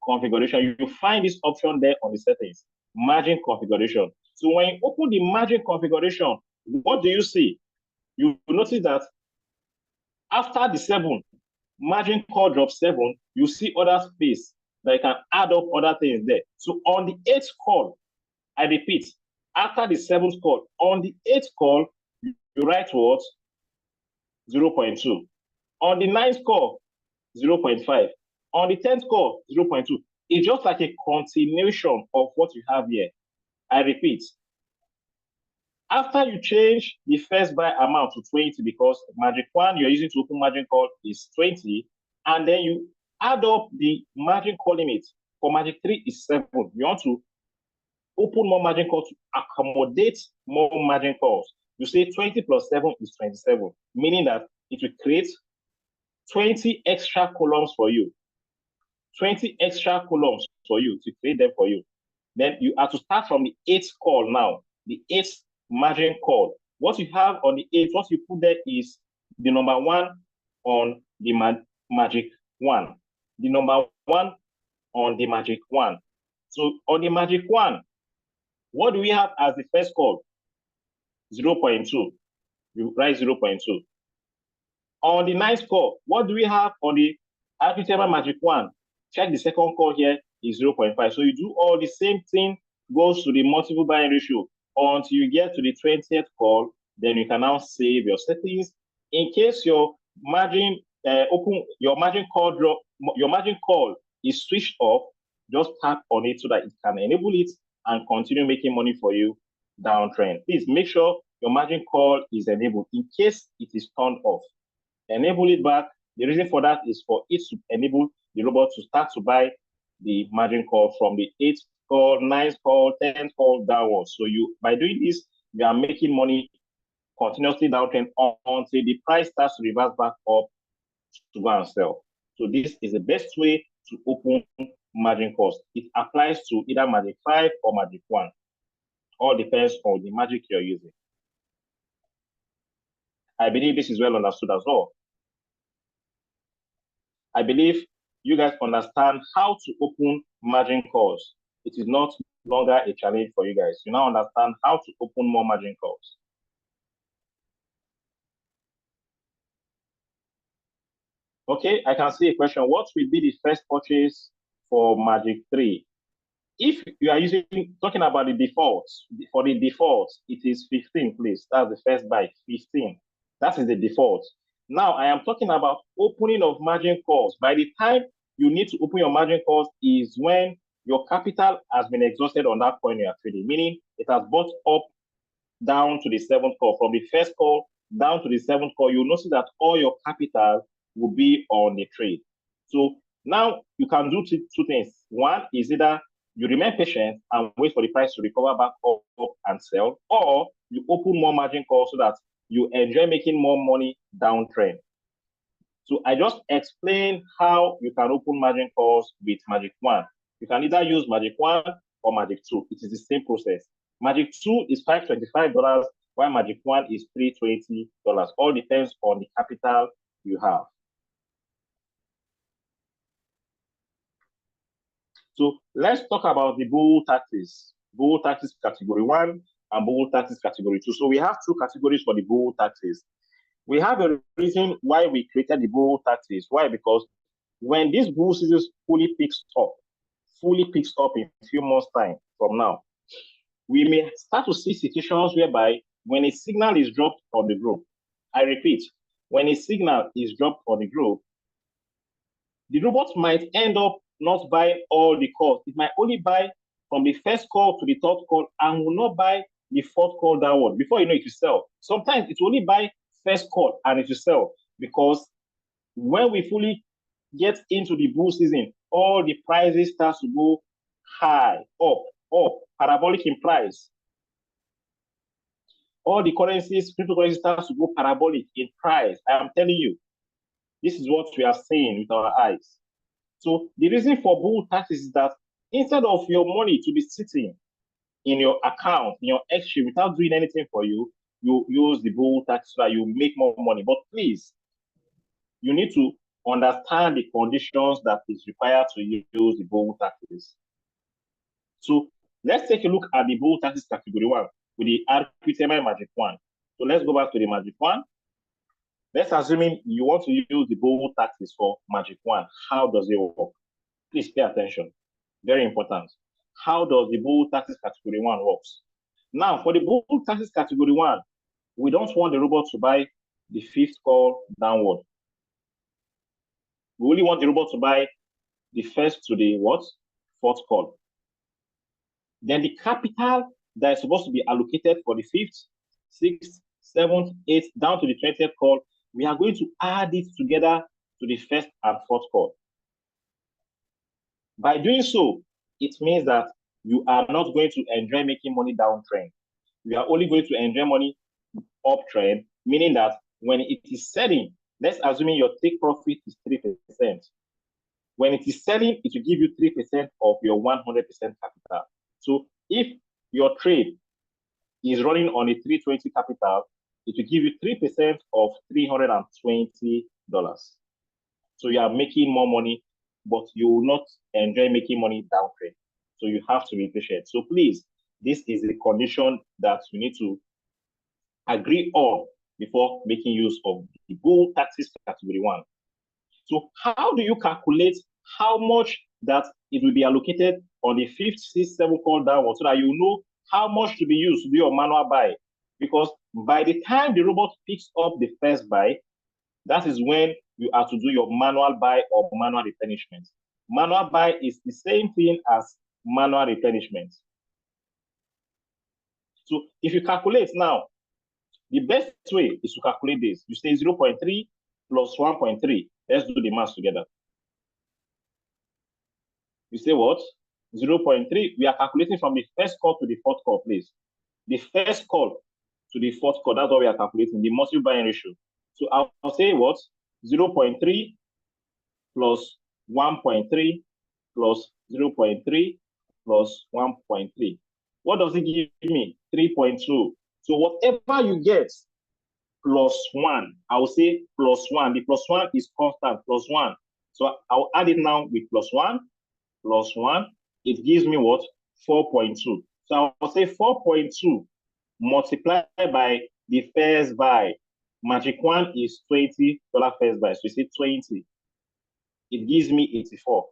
Configuration. You find this option there on the settings. Margin configuration. So when you open the margin configuration, what do you see? You notice that after the 7, margin call drop 7, you see other space that you can add up other things there. So on the 8th call, I repeat, after the 7th call, on the 8th call, you write what? 0.2. On the 9th call, 0.5. On the 10th call, 0.2. It's just like a continuation of what you have here. I repeat, after you change the first buy amount to 20, because magic 1 you're using to open margin call is 20, and then you add up the margin call limit for magic 3 is 7. You want to open more margin calls to accommodate more margin calls. You say 20 plus 7 is 27, meaning that it will create 20 extra columns for you. 20 extra columns for you to create them for you. Then you have to start from the 8th call now, the 8th margin call. What you have on the 8th, what you put there is the number 1 on the magic 1. The number 1 on the magic 1. So on the magic 1, what do we have as the first call? 0.2. You write 0.2. On the 9th call, what do we have on the Architect magic 1? Check the second call here is 0.5. So you do all the same thing, goes to the multiple buying ratio until you get to the 20th call. Then you can now save your settings. In case your margin your margin call is switched off, just tap on it so that it can enable it and continue making money for you downtrend. Please make sure your margin call is enabled in case it is turned off. Enable it back. The reason for that is for it to enable the robot to start to buy the margin call from the 8th call, 9th call, 10th call downwards. So by doing this, you are making money continuously downtrend until the price starts to reverse back up to go and sell. So this is the best way to open margin calls. It applies to either magic 5 or magic 1. All depends on the magic you're using. I believe this is well understood as well. I believe you guys understand how to open margin calls. It is not longer a challenge for you guys. You now understand how to open more margin calls. Okay, I can see a question. What will be the first purchase for Magic 3? If you are talking about the defaults, for the default, it is 15, please. That's the first buy, 15. That is the default. Now, I am talking about opening of margin calls. By the time you need to open your margin calls is when your capital has been exhausted on that coin you are trading, meaning it has bought up down to the 7th call. From the first call down to the 7th call, you'll notice that all your capital will be on the trade. So now you can do two things. One is either you remain patient and wait for the price to recover back up and sell, or you open more margin calls so that you enjoy making more money downtrend. So I just explained how you can open margin calls with Magic 1. You can either use Magic 1 or Magic 2. It is the same process. Magic 2 is $525, while Magic 1 is $320. All depends on the capital you have. So let's talk about the bull taxes. Bull taxes category 1 and bull taxes category 2. So we have two categories for the bull taxes. We have a reason why we created the bull taxes. Why? Because when this bull season fully picks up in a few months' time from now, we may start to see situations whereby when a signal is dropped on the group, I repeat, when a signal is dropped on the group, the robot might end up not buying all the calls. It might only buy from the first call to the third call and will not buy the fourth call downward. Before you know it will sell. Sometimes it will only buy first call and it will sell, because when we fully get into the bull season, all the prices start to go high, up, parabolic in price. All the currencies, cryptocurrencies starts to go parabolic in price. I am telling you, this is what we are seeing with our eyes. So the reason for bull taxes is that instead of your money to be sitting in your account, in your exchange, without doing anything for you, you use the bull tax so that you make more money. But please, you need to understand the conditions that is required to use the bull taxes. So let's take a look at the bull taxes category 1 with the RQTMI Magic 1. So let's go back to the Magic 1. Let's assume you want to use the bull taxes for Magic 1. How does it work? Please pay attention. Very important. How does the bull taxes category 1 works? Now, for the bull taxes category 1, we don't want the robot to buy the fifth call downward. We only want the robot to buy the first to the what? Fourth call. Then the capital that is supposed to be allocated for the fifth, sixth, seventh, eighth, down to the 20th call, we are going to add it together to the first and fourth call. By doing so, it means that you are not going to enjoy making money downtrend. You are only going to enjoy money uptrend, meaning that when it is selling, let's assume your take profit is 3%. When it is selling, it will give you 3% of your 100% capital. So if your trade is running on a 320 capital, it will give you 3% of $320. So you are making more money, but you will not enjoy making money downtrend. So you have to be patient. So please, this is the condition that you need to agree on before making use of the bull taxes category 1. So how do you calculate how much that it will be allocated on the 5th, 6th, 7th call downward so that you know how much to be used to do your manual buy? Because by the time the robot picks up the first buy, that is when you have to do your manual buy or manual replenishment. Manual buy is the same thing as manual replenishment. So if you calculate now, the best way is to calculate this. You say 0.3 plus 1.3. Let's do the math together. You say what? 0.3. We are calculating from the first call to the fourth call, please. The first call to the fourth call, that's what we are calculating, the monthly buying ratio. So I'll say what? 0.3 plus 1.3 plus 0.3 plus 1.3. What does it give me? 3.2. So whatever you get plus 1, I will say plus 1. The plus 1 is constant, plus 1. So I'll add it now with plus 1, plus 1. It gives me what? 4.2. So I'll say 4.2 multiplied by the first buy. Magic 1 is $20 first buy. So you say 20. It gives me 84.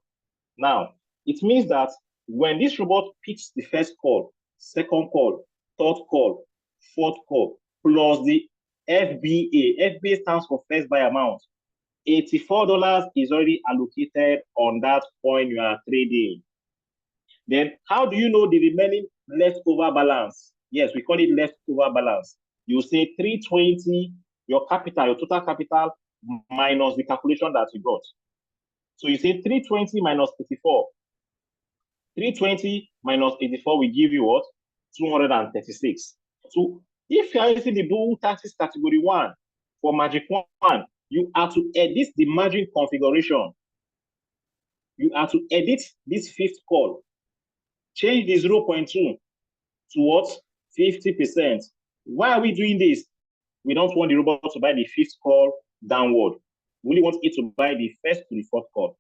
Now, it means that when this robot picks the first call, second call, third call, fourth call, plus the FBA. FBA stands for first buy amount. $84 is already allocated on that point you are trading. Then how do you know the remaining leftover balance? Yes, we call it leftover balance. You say 320, your capital, your total capital minus the calculation that you got. So you say 320 minus 84. 320 minus 84 will give you what? 236. So If you are using the bull tactics category 1 for Magic 1, you are to edit the margin configuration. You are to edit this fifth call. Change the 0.2 to what? 50%. Why are we doing this? We don't want the robot to buy the fifth call downward. We only want it to buy the first to the fourth call.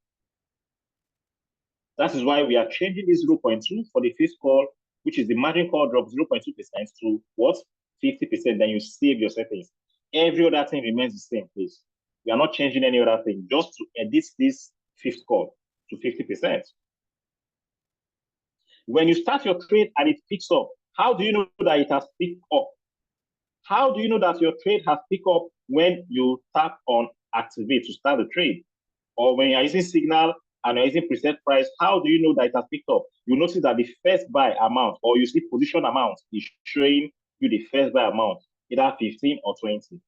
That is why we are changing this 0.2 for the fifth call, which is the margin call drop 0.2% to what? 50%. Then you save your settings. Every other thing remains the same, please. We are not changing any other thing, just to edit this fifth call to 50%. When you start your trade and it picks up, how do you know that it has picked up? How do you know that your trade has picked up? When you tap on activate to start the trade, or when you're using signal and you're using preset price, how do you know that it has picked up? You notice that the first buy amount, or you see position amount, is showing you the first buy amount, either 15 or 20.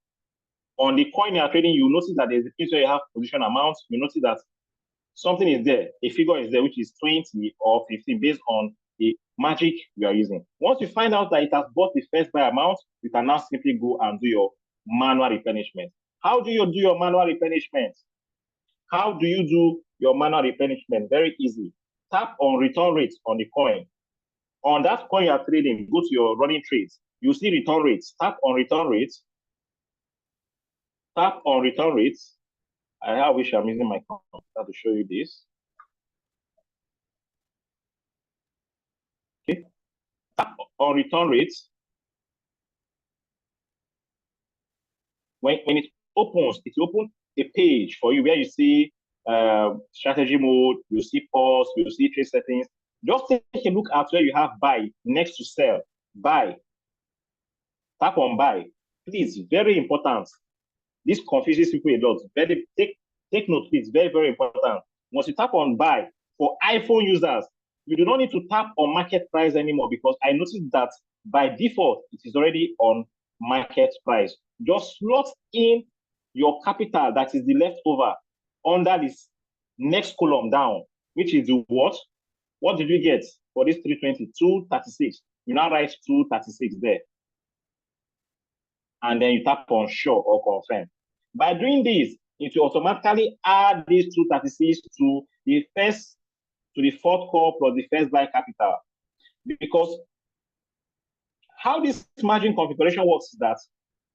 On the coin you're trading, you notice that there's a place where you have position amount. You notice that something is there, a figure is there, which is 20 or 15 based on the magic you are using. Once you find out that it has bought the first buy amount, you can now simply go and do your manual replenishment. How do you do your manual replenishment? How do you do your manual replenishment? Very easy. Tap on return rates on the coin. On that coin you are trading, go to your running trades. You see return rates. Tap on return rates. Tap on return rates. I wish I'm using my computer to show you this. Okay. Tap on return rates. When it opens, it will open a page for you where you see strategy mode, you see pause, you see trade settings. Just take a look at where you have buy next to sell. Buy. Tap on buy. Please, very important. This confuses people a lot. Take note, please. Very, very important. Once you tap on buy, for iPhone users, you do not need to tap on market price anymore, because I noticed that by default, it is already on market price. Just slot in your capital that is the leftover under this next column down, which is the what? What did you get for this 320? 236. You now write 236 there. And then you tap on show or confirm. By doing this, it will automatically add these 236 to the first to the fourth call plus the first buy capital. Because how this margin configuration works is that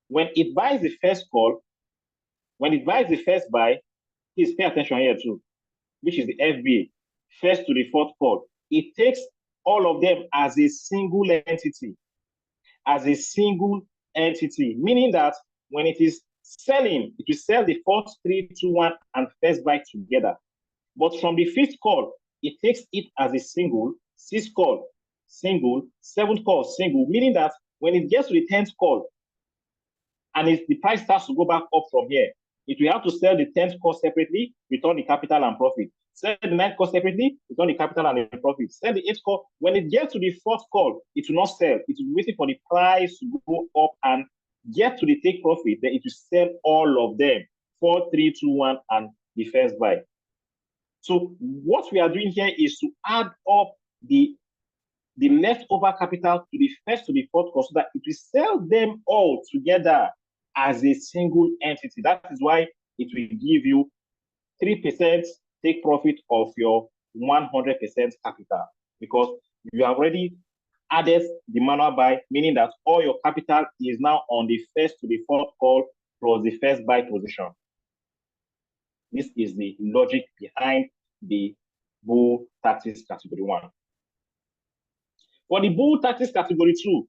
when it buys the first call, when it buys the first buy, please pay attention here too, which is the FBA, first to the fourth call. It takes all of them as a single entity, meaning that when it is selling, it will sell the fourth, 3, 2, 1, and first buy together. But from the fifth call, it takes it as a single, sixth call, single, seventh call, single, meaning that when it gets to the 10th call, and the price starts to go back up from here, it will have to sell the 10th call separately, return the capital and profit. Sell the 9th call separately, return the capital and the profit. Sell the 8th call. When it gets to the 4th call, it will not sell. It will be waiting for the price to go up and get to the take profit. Then it will sell all of them, 4, 3, 2, 1, and the first buy. So what we are doing here is to add up the leftover capital to the first to the fourth call so that it will sell them all together as a single entity. That is why it will give you 3% take profit of your 100% capital, because you have already added the manual buy, meaning that all your capital is now on the first to the fourth call plus the first buy position. This is the logic behind the bull tactics category 1. For the bull tactics category 2,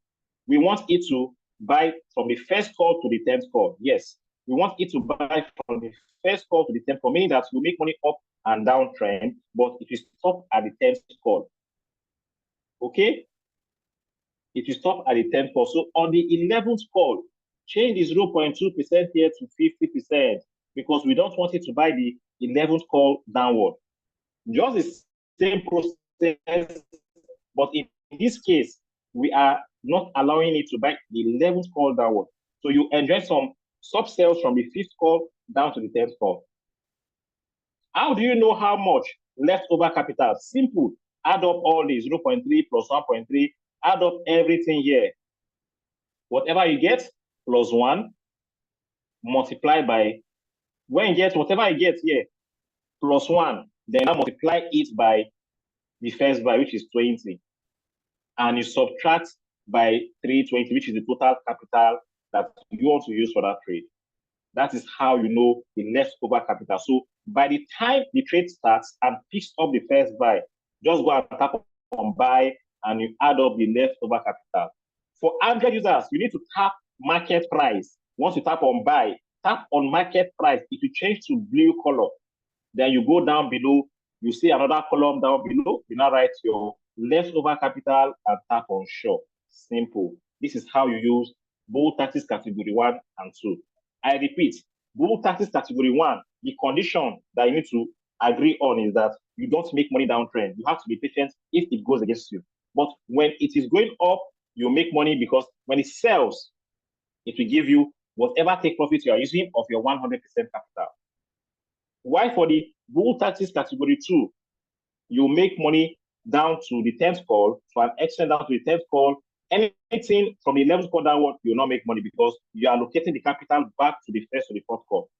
we want it to buy from the first call to the 10th call. Yes, we want it to buy from the first call to the 10th call, meaning that we make money up and down trend, but it will stop at the 10th call. Okay? It will stop at the 10th call. So on the 11th call, change the 0.2% here to 50%, because we don't want it to buy the 11th call downward. Just the same process, but in this case, we are not allowing it to buy the 11th call downward. So you enjoy some sub sales from the 5th call down to the 10th call. How do you know how much leftover capital? Simple. Add up all these 0.3 plus 1.3, add up everything here. Whatever you get plus 1 multiply by, when you get whatever you get here plus 1, then now multiply it by the first buy, which is 20. And you subtract by 320, which is the total capital that you want to use for that trade. That is how you know the leftover capital. So by the time the trade starts and picks up the first buy, just go and tap on buy and you add up the leftover capital. For Android users, you need to tap market price. Once you tap on buy, tap on market price. It will change to blue color. Then you go down below, you see another column down below. You now write your leftover capital and tap on show. Simple. This is how you use Bull Tactics category 1 and 2. I repeat, Bull Tactics category 1, the condition that you need to agree on is that you don't make money downtrend. You have to be patient if it goes against you. But when it is going up, you make money because when it sells, it will give you whatever take profit you are using of your 100% capital. Why for the Bull Tactics category 2, you make money down to the 10th call, to an extent down to the 10th call. Anything from the 11th call downward, you will not make money because you are allocating the capital back to the first or the 4th call.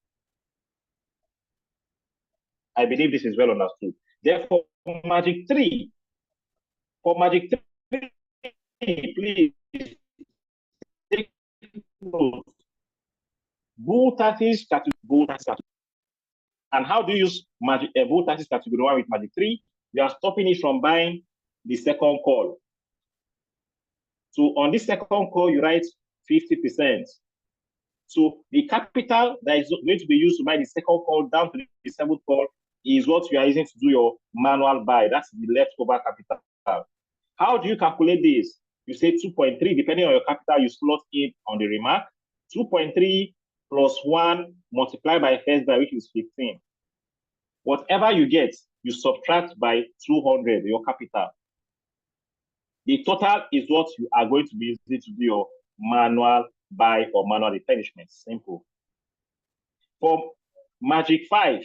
I believe this is well understood. Therefore, Magic 3, for Magic 3, please take note. Bull Tactics category, Bull Tactics category. And how do you use Bull Tactics category 1 with Magic 3? You are stopping it from buying the second call. So on this second call, you write 50%. So the capital that is going to be used to buy the second call down to the 7th call is what you are using to do your manual buy. That's the leftover capital. How do you calculate this? You say 2.3, depending on your capital, you slot in on the remark. 2.3 plus 1 multiplied by first buy, which is 15. Whatever you get, you subtract by 200, your capital. The total is what you are going to be using to do your manual buy or manual replenishment. Simple. For Magic 5,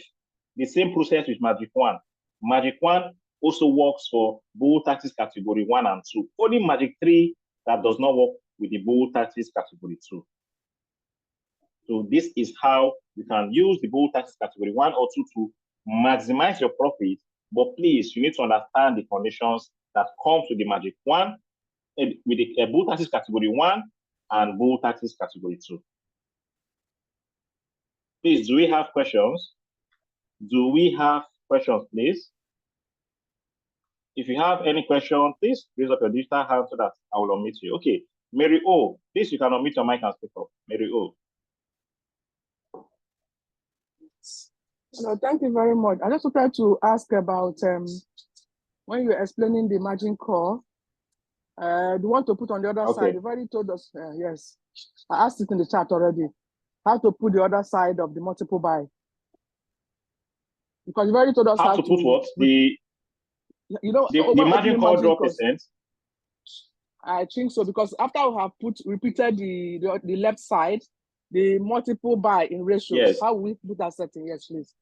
the same process with Magic 1. Magic 1 also works for Bull Tactics category 1 and 2. Only Magic 3 that does not work with the Bull Tactics category 2. So this is how you can use the Bull Tactics category 1 or 2 to maximize your profit. But please, you need to understand the conditions that come to the Magic 1 with the Bull Tactics category 1 and Bull Tactics category 2. Please, do we have questions? Do we have questions, please? If you have any question, please raise up your digital hand so that I will unmute you. Okay, Mary O, please, you can unmute your mic and speak up. Mary O.
Hello, thank you very much. I just wanted to ask about when you're explaining the margin call, the one to put on the other side. You've already told us, yes. I asked it in the chat already, how to put the other side of the multiple buy. Because you've already told us
how to put what? The margin call drop percent?
I think so, because after we have repeated the left side, the multiple buy in ratios, yes. How we put that setting? Yes, please.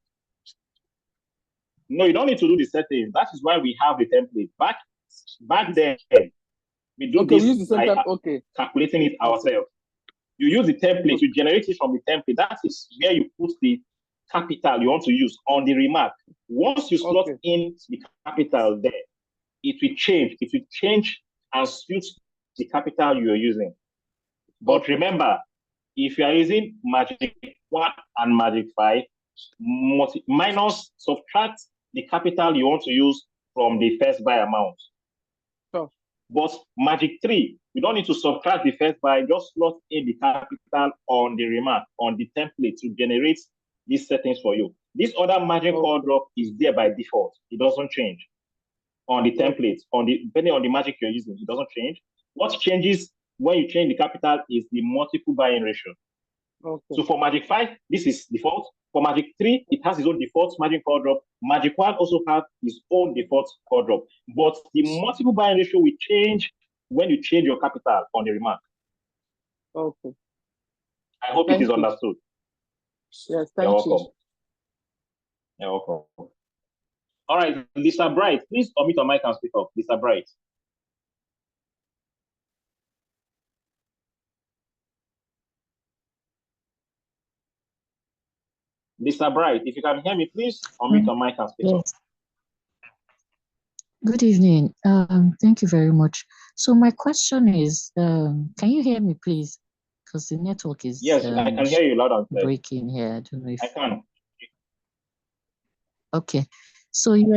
No, you don't need to do the setting. That is why we have the template. Back then, we do this. We use the same calculating it ourselves. You use the template, you generate it from the template. That is where you put the capital you want to use on the remark. Once you slot in the capital there, it will change. It will change and suit the capital you are using. But remember, if you are using Magic 1 and Magic 5, subtract the capital you want to use from the first buy amount.
Oh.
But Magic 3, you don't need to subtract the first buy, just slot in the capital on the remark, on the template to generate these settings for you. This other margin call drop is there by default. It doesn't change on the template, depending on the magic you're using, it doesn't change. What changes when you change the capital is the multiple buying ratio. So for Magic 5, this is default. For Magic 3, it has its own default margin call drop. Magic 1 also has its own default call drop. But the multiple buying ratio will change when you change your capital on the remark.
Okay.
I hope it is understood.
Yes, thank you.
You're welcome. All right, Lisa Bright, please unmute your mic and speak up. Lisa Bright. Mr. Bright, if you can hear me, please unmute your mic and speak up.
Yes. Good evening. Thank you very much. So my question is, can you hear me, please? Because the network is
Yes, I can hear you loud and clear.
breaking here. I don't know if
I can.
Okay. So you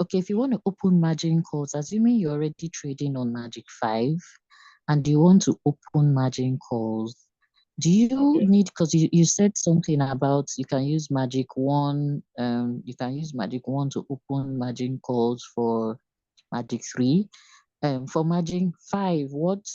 okay, if you want to open margin calls, assuming you're already trading on Magic 5 and you want to open margin calls, do you need, because you said something about you can use Magic 1, you can use Magic 1 to open margin calls for Magic 3. For Magic 5, what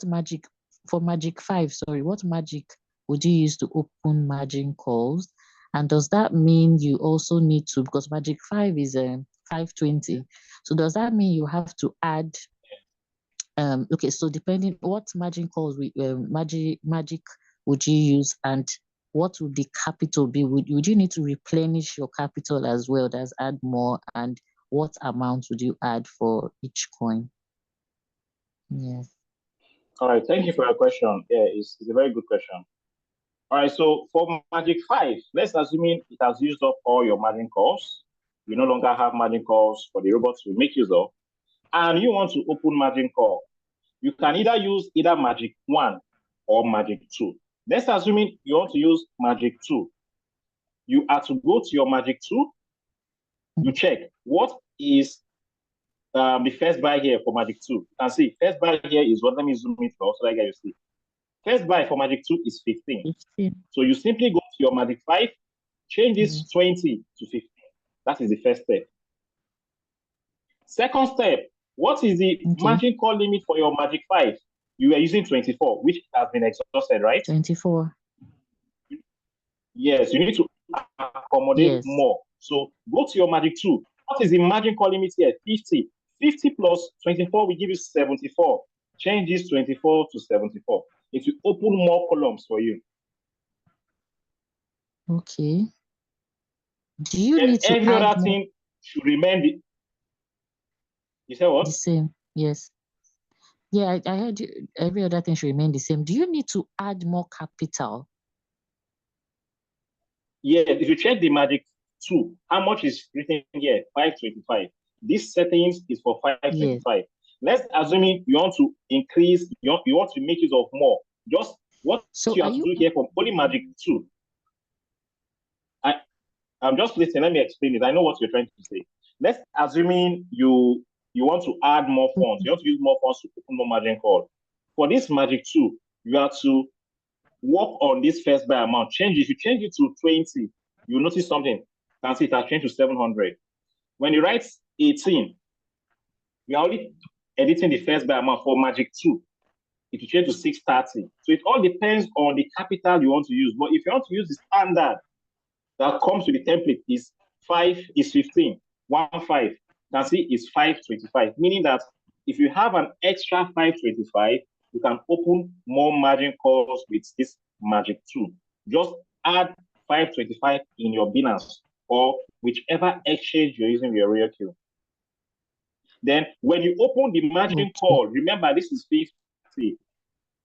magic for Magic 5, sorry, what magic would you use to open margin calls? And does that mean you also need to, because Magic 5 is 520, so does that mean you have to add okay, so depending what margin calls magic would you use, and what would the capital be? Would you need to replenish your capital as well as add more, and what amount would you add for each coin? Yes.
All right, thank you for your question. Yeah, it's a very good question. All right, so for Magic 5, let's assume it has used up all your margin calls. You no longer have margin calls for the robots to make use of, and you want to open margin call. You can either use either Magic 1 or Magic 2. Let's assume you want to use Magic 2. You have to go to your Magic 2. You check what is the first buy here for Magic 2. You can see first buy here is what? Let me zoom it for so that you see. First buy for Magic 2 is 15. So you simply go to your Magic 5, change this 20 to 15. That is the first step. Second step, what is the margin call limit for your Magic 5? You are using 24, which has been exhausted, right?
24.
Yes, you need to accommodate more. So go to your Magic 2. What is the margin call limit here? 50. 50 plus 24 will give you 74. Change this 24 to 74. It will open more columns for you.
Okay. Do you need to
every
add
other
more?
thing should remain you said what?
The same, yes. Yeah, I heard you, every other thing should remain the same. Do you need to add more capital?
Yeah, if you check the Magic 2, how much is written here? 525. This settings is for 525. Yes. Let's assume you want to increase, you want to make use of more. Just what you have to do here for only Magic 2. I'm just listening. Let me explain it. I know what you're trying to say. Let's assume you want to add more funds. You want to use more funds to open more margin call. For this Magic 2, you have to work on this first buy amount. Change it. If you change it to 20, you'll notice something. You can see it has changed to 700. When you write 18, you're only editing the first buy amount for Magic 2. It will change to 630. So it all depends on the capital you want to use. But if you want to use the standard that comes with the template is 15. 1.5. You can see is 525. Meaning that if you have an extra 525, you can open more margin calls with this Magic 2. Just add 525 in your Binance or whichever exchange you're using with your RioQ. Then when you open the margin call, remember this is 50.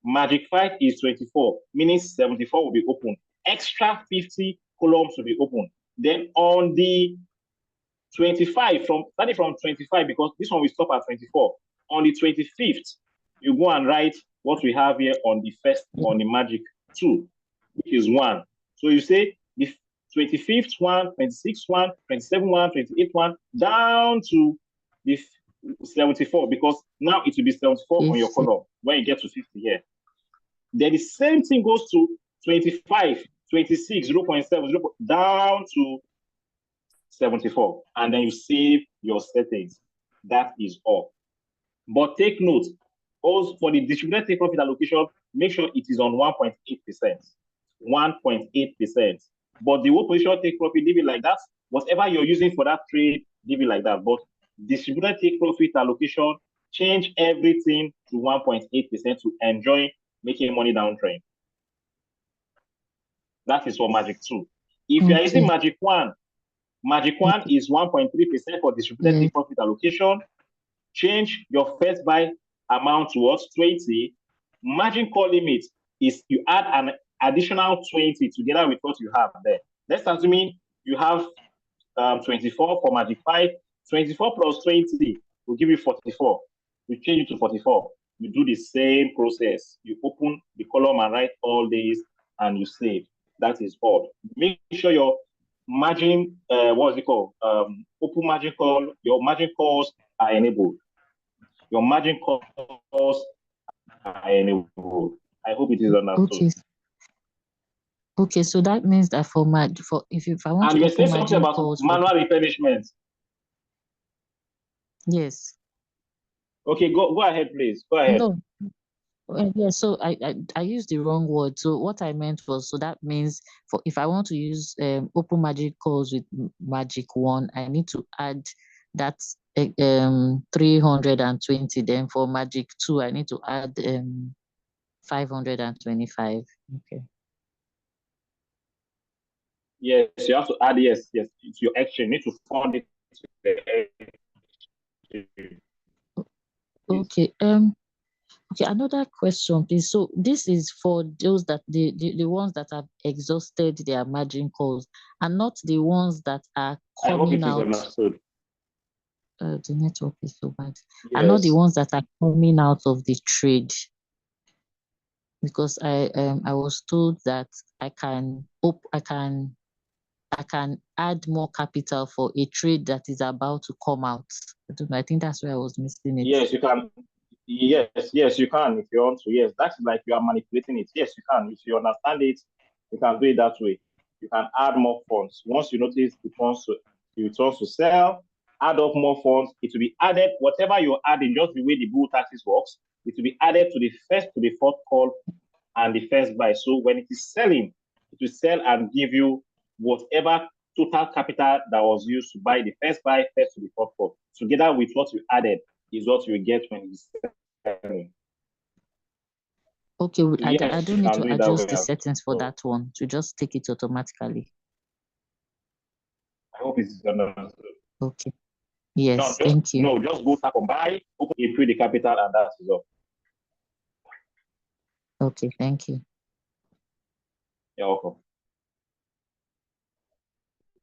Magic 5 is 24, meaning 74 will be open. Extra 50 columns will be open. Then on the 25, starting from 25, because this one will stop at 24. On the 25th, you go and write what we have here on the first, on the Magic 2, which is 1. So you say the 25th one, 26th one, 27th one, 28th one, down to the 74, because now it will be 74 on your column when you get to 50 here. Then the same thing goes to 25, 26, 0.7, down to 74. And then you save your settings. That is all. But take note, also for the distributed take profit allocation, make sure it is on 1.8%. 1.8%. But the whole position take profit, leave it like that. Whatever you're using for that trade, leave it like that. But distributed take profit allocation, change everything to 1.8% to enjoy making money downtrend. That is for Magic 2. If you are using Magic 1, Magic 1 is 1.3% for distributed take profit allocation. Change your first buy amount towards 20. Margin call limit is you add an additional 20 together with what you have there. Let's assume you have 24 for Magic 5. 24 plus 20 will give you 44. You change it to 44. You do the same process. You open the column and write all these and you save. That is all. Make sure your margin, what is it called? Open margin call, your margin calls are enabled. Your margin calls are enabled. I hope it is understood.
Okay. Okay, so that means that if I want
and
to
you say
open
something
margin
about
calls
manual replenishment.
Yes.
Okay, go ahead, please. Go ahead.
No. Yeah, so I used the wrong word. So what I meant was, so that means if I want to use open magic calls with magic 1, I need to add that 320. Then for magic 2, I need to add 525. Okay.
Yes, you have to add yes to your exchange. You need to fund it to the exchange.
Okay. Okay, another question, please. So this is for those that the ones that have exhausted their margin calls and not the ones that are coming out.
I hope it is understood.
The network is so bad.
Yes.
And not the ones that are coming out of the trade. Because I was told that I can add more capital for a trade that is about to come out. I don't know. I think that's where I was missing it.
Yes, you can. Yes, you can if you want to. Yes, that's like you are manipulating it. Yes, you can. If you understand it, you can do it that way. You can add more funds. Once you notice it wants to sell, add up more funds. It will be added, whatever you're adding, just the way the bull taxes works, it will be added to the first to the fourth call and the first buy. So when it is selling, it will sell and give you whatever total capital that was used to buy the first buy, first to the fourth call, together with what you added is what you get when it's selling.
Okay,
yes,
I don't need to adjust the settings for that one to just take it automatically.
I hope it's understood.
Okay. Yes, thank you.
No, just go tap on buy, open it through the capital, and that is all.
Okay, thank you.
You're welcome.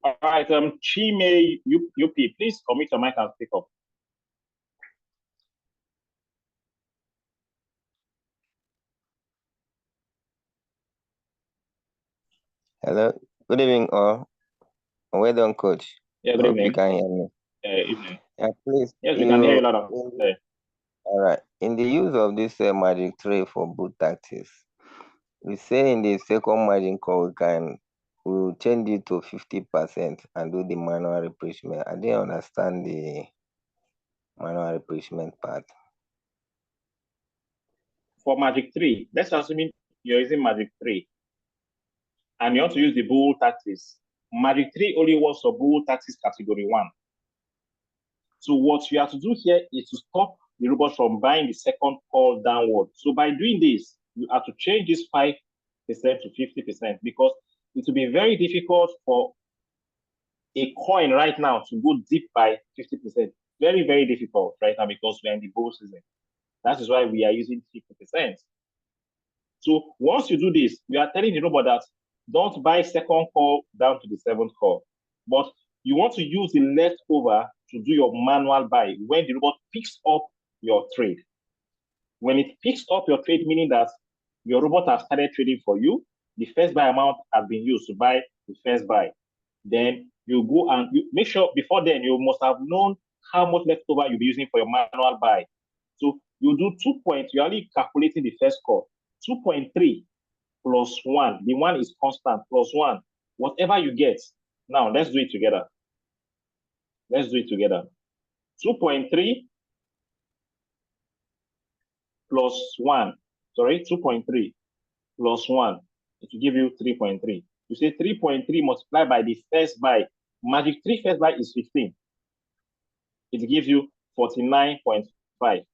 All right, Chime UP, please commit your mic and pick up.
Hello, good evening, all. Well done, coach.
Yeah, good evening.
You can hear me.
Evening.
Yeah, please.
Yes, we can hear you loud and clear.
All right. In the use of this magic 3 for boot tactics, we say in the second margin call we'll change it to 50% and do the manual replenishment. I didn't understand the manual replenishment part.
For Magic 3, let's assume you're using Magic 3 and you want to use the bull taxes. Magic 3 only works for bull taxes category 1. So what you have to do here is to stop the robot from buying the second call downward. So by doing this, you have to change this 5% to 50% because it will be very difficult for a coin right now to go deep by 50%. Very, very difficult right now because we're in the bull season. That is why we are using 50%. So once you do this, you are telling the robot that don't buy second call down to the 7th call. But you want to use the leftover to do your manual buy when the robot picks up your trade. When it picks up your trade, meaning that your robot has started trading for you, the first buy amount has been used to buy the first buy. Then you go and you make sure before then you must have known how much leftover you'll be using for your manual buy. So you do 2 points, you're only calculating the first call. 2.3 plus 1, the 1 is constant, plus 1, whatever you get. Now let's do it together. 2.3 plus 1, 2.3 plus 1, it will give you 3.3. You say 3.3 multiplied by the first buy. Magic 3 first buy is 15. It gives you 49.5.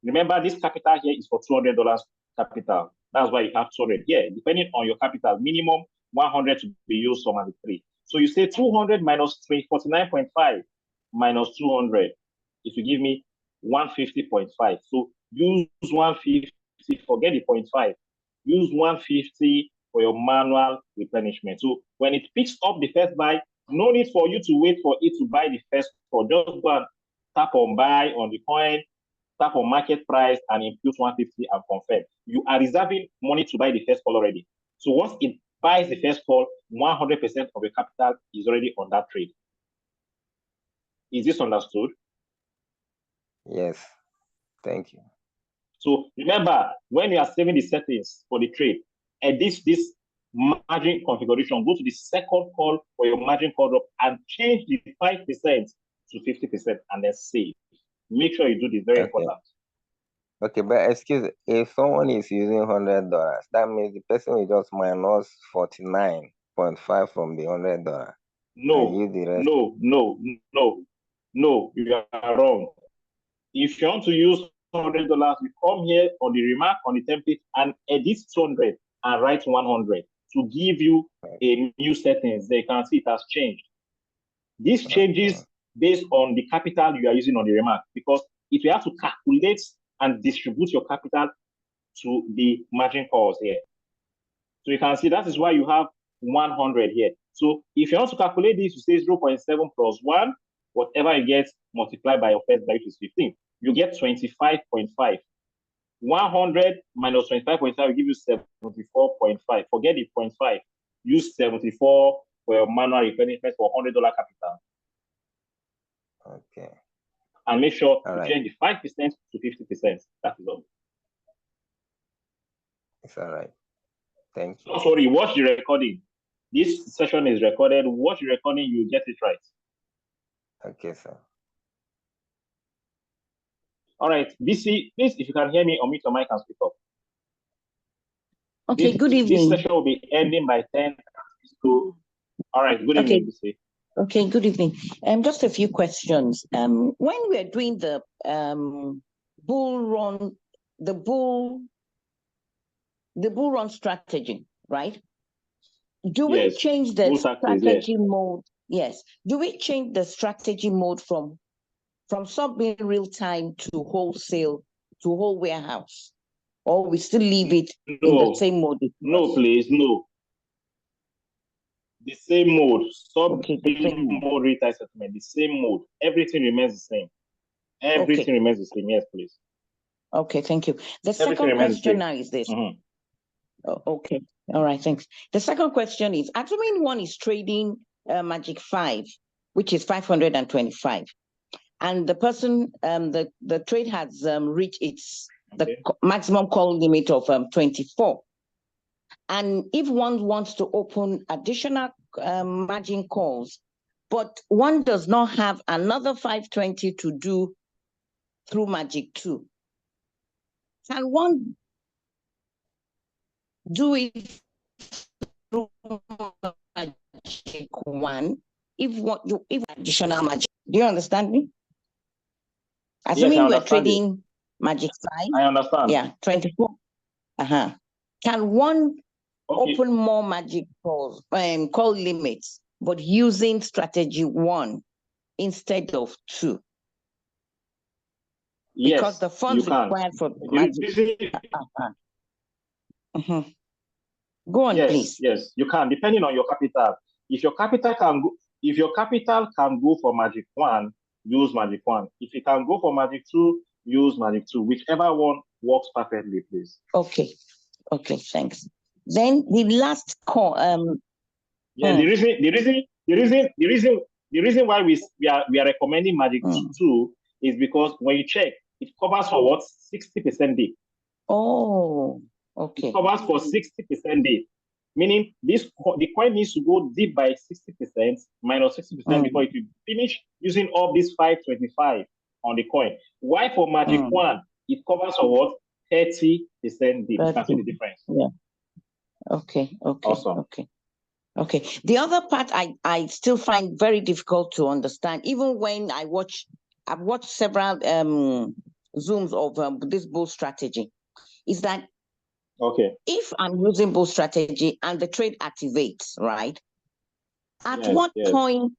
Remember, this capital here is for $200 capital. That's why you have 200 here. Depending on your capital, minimum 100 to be used for Magic 3. So you say 200 minus 49.5 minus 200. It will give me 150.5. So use 150 150, forget the 0.5. Use 150 for your manual replenishment. So when it picks up the first buy, no need for you to wait for it to buy the first call. Just go and tap on buy on the coin, tap on market price, and input 150 and confirm. You are reserving money to buy the first call already. So once it buys the first call, 100% of your capital is already on that trade. Is this understood?
Yes. Thank you.
So remember, when you are saving the settings for the trade, and this margin configuration, go to the second call for your margin call drop and change the 5% to 50% and then save. Make sure you do this, very important.
Okay, but excuse me, if someone is using $100, that means the person will just minus 49.5 from the $100.
No,
use the rest.
no, you are wrong. If you want to use $100, you come here on the remark on the template and edit 200 and write 100 to give you a new settings. They can see it has changed. This changes based on the capital you are using on the remark, because if you have to calculate and distribute your capital to the margin calls here. So you can see that is why you have 100 here. So if you want to calculate this, you say 0.7 plus 1, whatever you get multiplied by your first buy, which is 15. You get 25.5. 100 minus 25.5 will give you 74.5. Forget the 0.5. Use 74 for your manual replenishment for $100 capital.
Okay.
And make sure to change the 5% to 50%. That is all.
It's all right. Thank you.
Oh, sorry, watch the recording. This session is recorded. Watch the recording, you get it right.
Okay, sir.
All right, BC, please, if you can hear me, unmute your mic and speak up.
Okay, good evening.
This session will be ending by 10. So, all right, good evening, BC.
Okay, good evening. Just a few questions. When we are doing the bull run, the bull run strategy, right? Do we change the strategy mode? Yes. Do we change the strategy mode from sub being real time to wholesale to whole warehouse, or we still leave it in the same mode?
No, please, no. The same mode, sub mode retail settlement, the same mode. Everything remains the same. Everything remains the same. Yes, please.
Okay, thank you. The second question now is this. Okay, all right, thanks. The second question is, assuming one is trading Magic 5, which is 525, and the person, the trade has reached its the maximum call limit of 24. And if one wants to open additional margin calls, but one does not have another 520 to do through Magic 2, can one do it through Magic 1 if additional Magic? Do you understand me? Assuming we're trading Magic 5.
I understand.
Yeah, 24. Can one open more Magic calls, call limits, but using strategy 1 instead of 2?
Yes,
because the funds required for Magic. Go on, please.
Yes, you can, depending on your capital. If your capital can go for Magic 1, use Magic 1. If you can go for Magic 2, use Magic 2. Whichever one works perfectly, please.
Okay, thanks. Then the last call.
The reason why we are recommending Magic 2 is because when you check, it covers for what? 60% dip.
Oh, okay.
It covers for 60% dip, meaning the coin needs to go deep by 60% minus 60% before it will finish using all these 525 on the coin. Why for Magic 1 it covers for what? 30% dip. You can see the difference.
Yeah. Okay.
Awesome.
Okay. The other part I still find very difficult to understand, even when I've watched several Zooms of this bull strategy, is that if I'm using bull strategy and the trade activates, right? At what point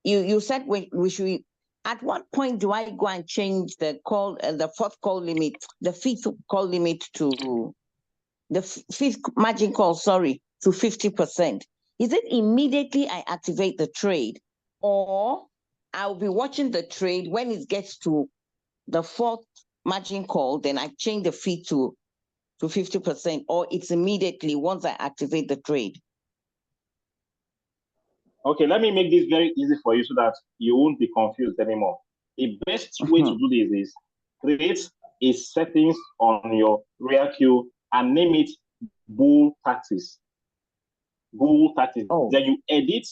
you said we should at what point do I go and change the call, the fourth call limit, the fifth call limit to the fifth margin call, sorry, to 50%? Is it immediately I activate the trade, or I'll be watching the trade when it gets to the fourth margin call, then I change the fee to 50%, or it's immediately once I activate the trade?
Okay, let me make this very easy for you so that you won't be confused anymore. The best way to do this is create a settings on your RealQ and name it bull taxes. Bull taxes.
Oh.
Then you edit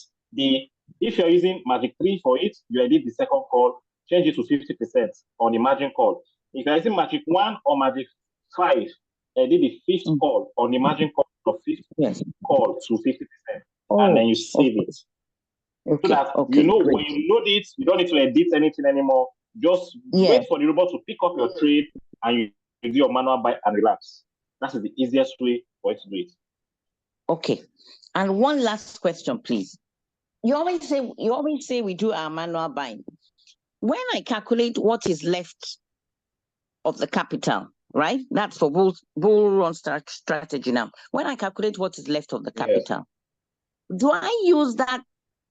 if you're using Magic 3 for it, you edit the second call, change it to 50% on the margin call. If you're using Magic 1 or Magic 5, edit the fifth call on the margin call of fifth call to 50%. And then you save it.
Okay.
So that you know when you load it, you don't need to edit anything anymore. Just wait for the robot to pick up your trade and you do your manual buy and relax. That's the easiest way for it to do it.
Okay. And one last question, please. You always say we do our manual buying. When I calculate what is left of the capital, right? That's for bull run strategy now. When I calculate what is left of the capital, do I use that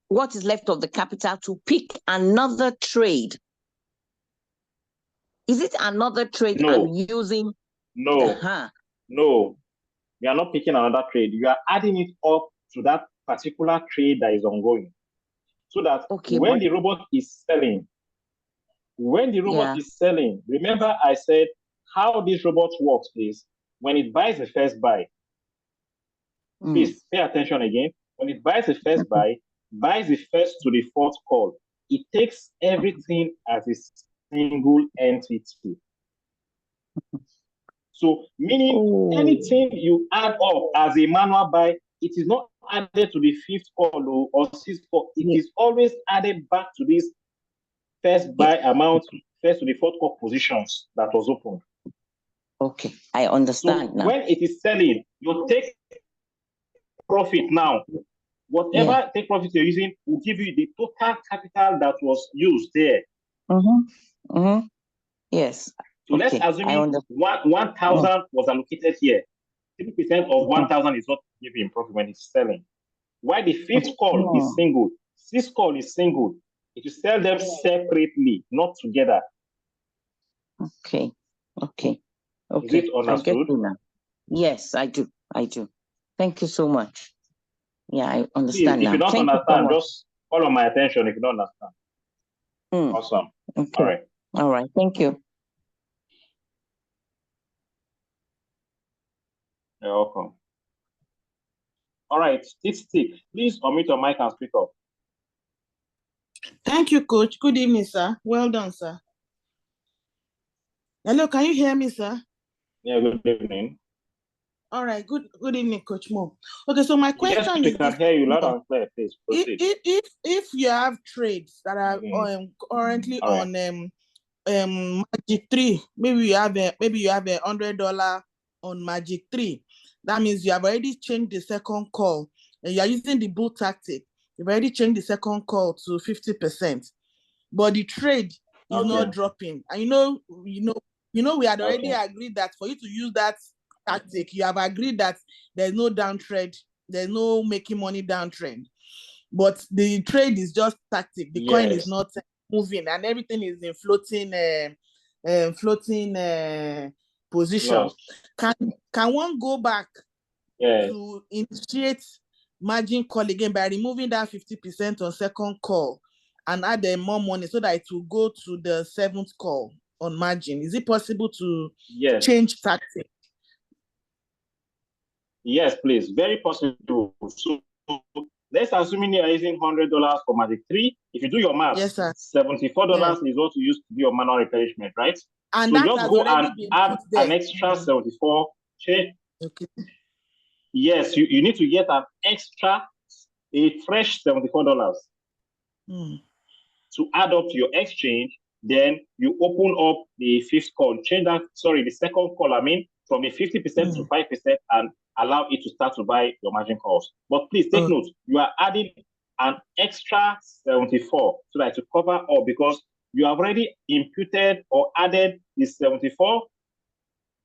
what is left of the capital to pick another trade? Is it another trade I'm using?
No. No. You are not picking another trade. You are adding it up to that particular trade that is ongoing. So that when the robot is selling, remember I said how this robot works is when it buys the first buy, please pay attention again. When it buys the first buy, buys the first to the fourth call, it takes everything as a single entity. So meaning anything you add up as a manual buy, it is not added to the fifth call or sixth call. It is always added back to this first buy amount, first to the fourth call positions that was opened.
Okay, I understand now.
When it is selling, you take profit now. Whatever take profit you're using will give you the total capital that was used there.
Yes.
So let's assume 1,000 was allocated here. 50% of 1,000 is not giving profit when it's selling. While the fifth call is single, sixth call is single. If you sell them separately, not together.
Okay.
Is it understood?
I get you now. Yes, I do. Thank you so much. Yeah, I understand.
Please, if you don't understand, just call on my attention if you don't understand. Awesome.
Okay. All right. Thank you.
You're welcome. All right, Stick. Please unmute your mic and speak up.
Thank you, Coach. Good evening, sir. Well done, sir. Hello, can you hear me, sir?
Yeah, good evening.
All right, good evening, Coach Mo. Okay, so my question is,
we can hear you loud and clear. Please proceed.
If you have trades that are currently on Magic 3, maybe you have $100 on Magic 3. That means you have already changed the second call, and you are using the bull tactic. You've already changed the second call to 50%, but the trade is not dropping. And we had already agreed that for you to use that tactic, you have agreed that there's no downtrend, there's no making money downtrend, but the trade is just tactic. The coin is not moving, and everything is in floating position. Can one go back to initiate margin call again by removing that 50% on second call and add more money so that it will go to the seventh call on margin? Is it possible to change tactic?
Yes, please. Very possible. So let's assume you are using $100 for Magic 3. If you do your math,
yes, sir.
$74 is what you use to do your manual replenishment, right?
And
so
that
just go and add an extra 74. Okay. Yes, you need to get a fresh $74 to add up to your exchange. Then you open up the fifth call, change that, the second call, from a 50% to 5% and allow it to start to buy your margin calls. But please take note, you are adding an extra 74 so that to cover all, because you have already imputed or added the 74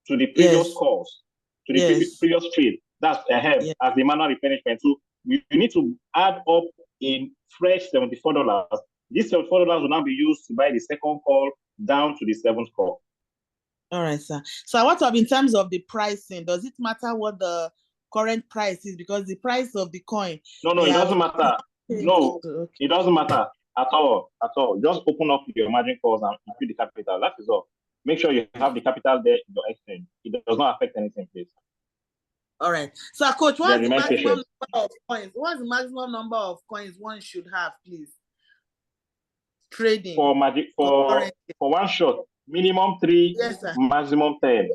to the previous calls, to the previous trade. That's ahead as the manual replenishment. So you need to add up in fresh $74. This $74 will now be used to buy the second call down to the seventh call.
All right, sir. So what about in terms of the pricing? Does it matter what the current price is? Because the price of the coin.
No, it doesn't matter. No, it doesn't matter at all. Just open up your margin calls and impute the capital. That is all. Make sure you have the capital there in your exchange. It does not affect anything, please.
All right. So, Coach, what's the maximum number of coins? What's the maximum number of coins one should have, please? Trading.
For one shot, minimum 3, maximum 10.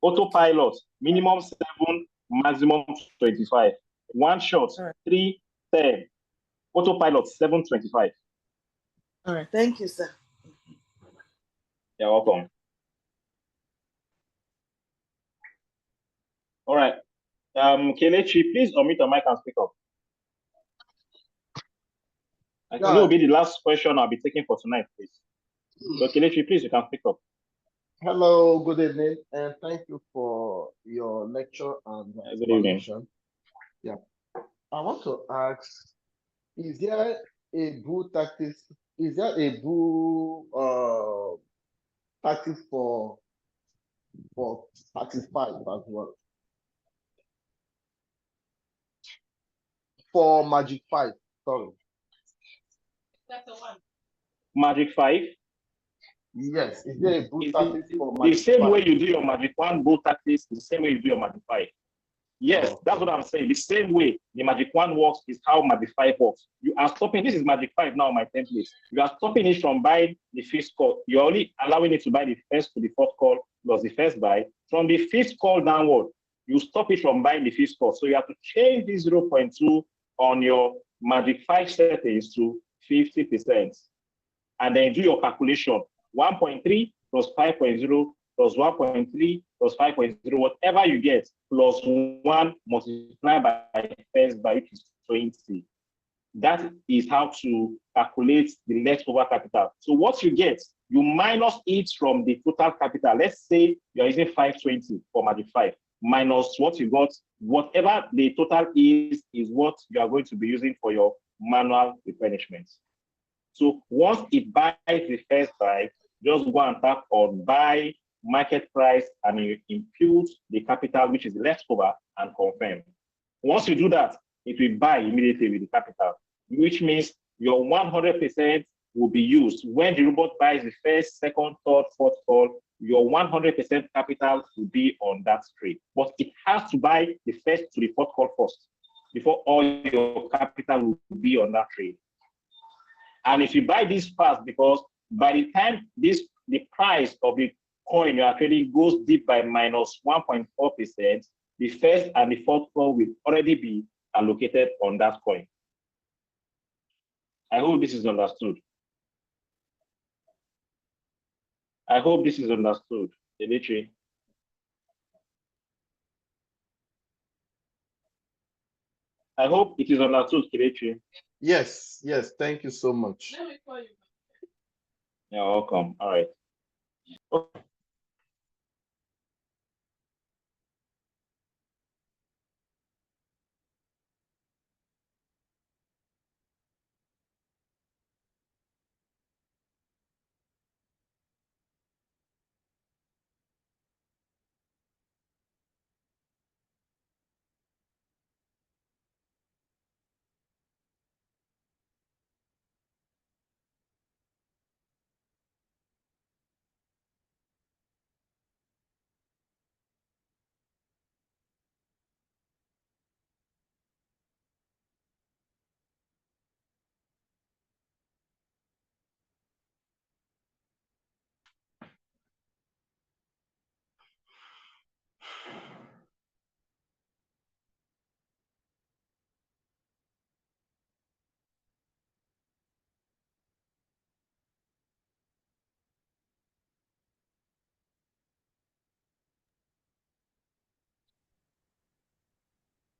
Autopilot, minimum 7, maximum 25. One shot, 3, 10. Autopilot, 7, 25.
All right. Thank you, sir.
You're welcome. All right. Kelechi, please unmute your mic and speak up. I think it will be the last question I'll be taking for tonight, please. So Kelechi, please, you can speak up.
Hello, good evening, and thank you for your lecture and explanation. Yeah. I want to ask, is there a bull tactic? Is there a bull tactic for 35 as well? For Magic 5, sorry.
Magic 5?
Yes. Is there a bull tactic for Magic 5?
The same way you do your Magic 1 bull tactics, the same way you do your Magic 5. Yes, that's what I'm saying. The same way the Magic 1 works is how Magic 5 works. You are stopping, this is Magic 5 now, my template. You are stopping it from buying the fifth call. You're only allowing it to buy the first to the fourth call plus the first buy. From the fifth call downward, you stop it from buying the fifth call. So you have to change the 0.2 on your Magic 5 settings to 50%. And then do your calculation. 1.3 plus 5.0 plus 1.3 plus 5.0, whatever you get, plus 1 multiplied by first by, which is 20. That is how to calculate the leftover capital. So what you get, you minus it from the total capital. Let's say you're using 520 for Magic 5, minus what you got, whatever the total is what you are going to be using for your manual replenishment. So once it buys the first buy, just go and tap on buy market price and you impute the capital which is left over and confirm. Once you do that, it will buy immediately with the capital, which means your 100% will be used. When the robot buys the first, second, third, fourth call, your 100% capital will be on that trade. But it has to buy the first to the fourth call first before all your capital will be on that trade. And if you buy this fast, because by the time the price of the coin you are trading goes deep by minus 1.4%, the first and the fourth call will already be allocated on that coin. I hope this is understood. I hope this is understood, Dimitri. I hope it is understood, Kelechi.
Yes, thank you so much.
You're welcome. All right. Okay.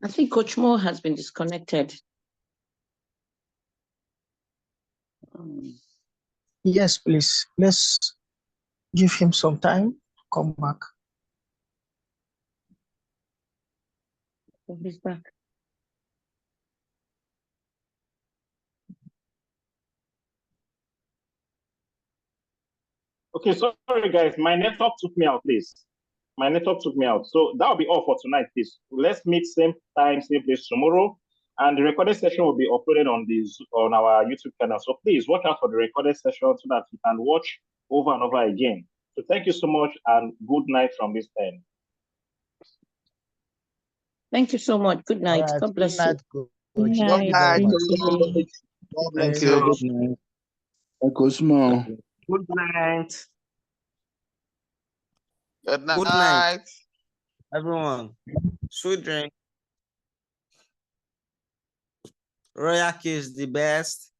I think Coach Moore has been disconnected.
Yes, please. Let's give him some time. Come back.
He's back.
Okay, sorry guys, my network took me out, please. My network took me out. So that'll be all for tonight, please. Let's meet same time, same place tomorrow. And the recorded session will be uploaded on our YouTube channel. So please watch out for the recorded session so that you can watch over and over again. So thank you so much and good night from this end.
Thank you so much. Good night.
Right.
God bless you.
Good night.
Thank
you.
Thank
you.
you.
Good night.
Good night.
Good night.
Good night, everyone. Sweet drink. Royal Kiss the best.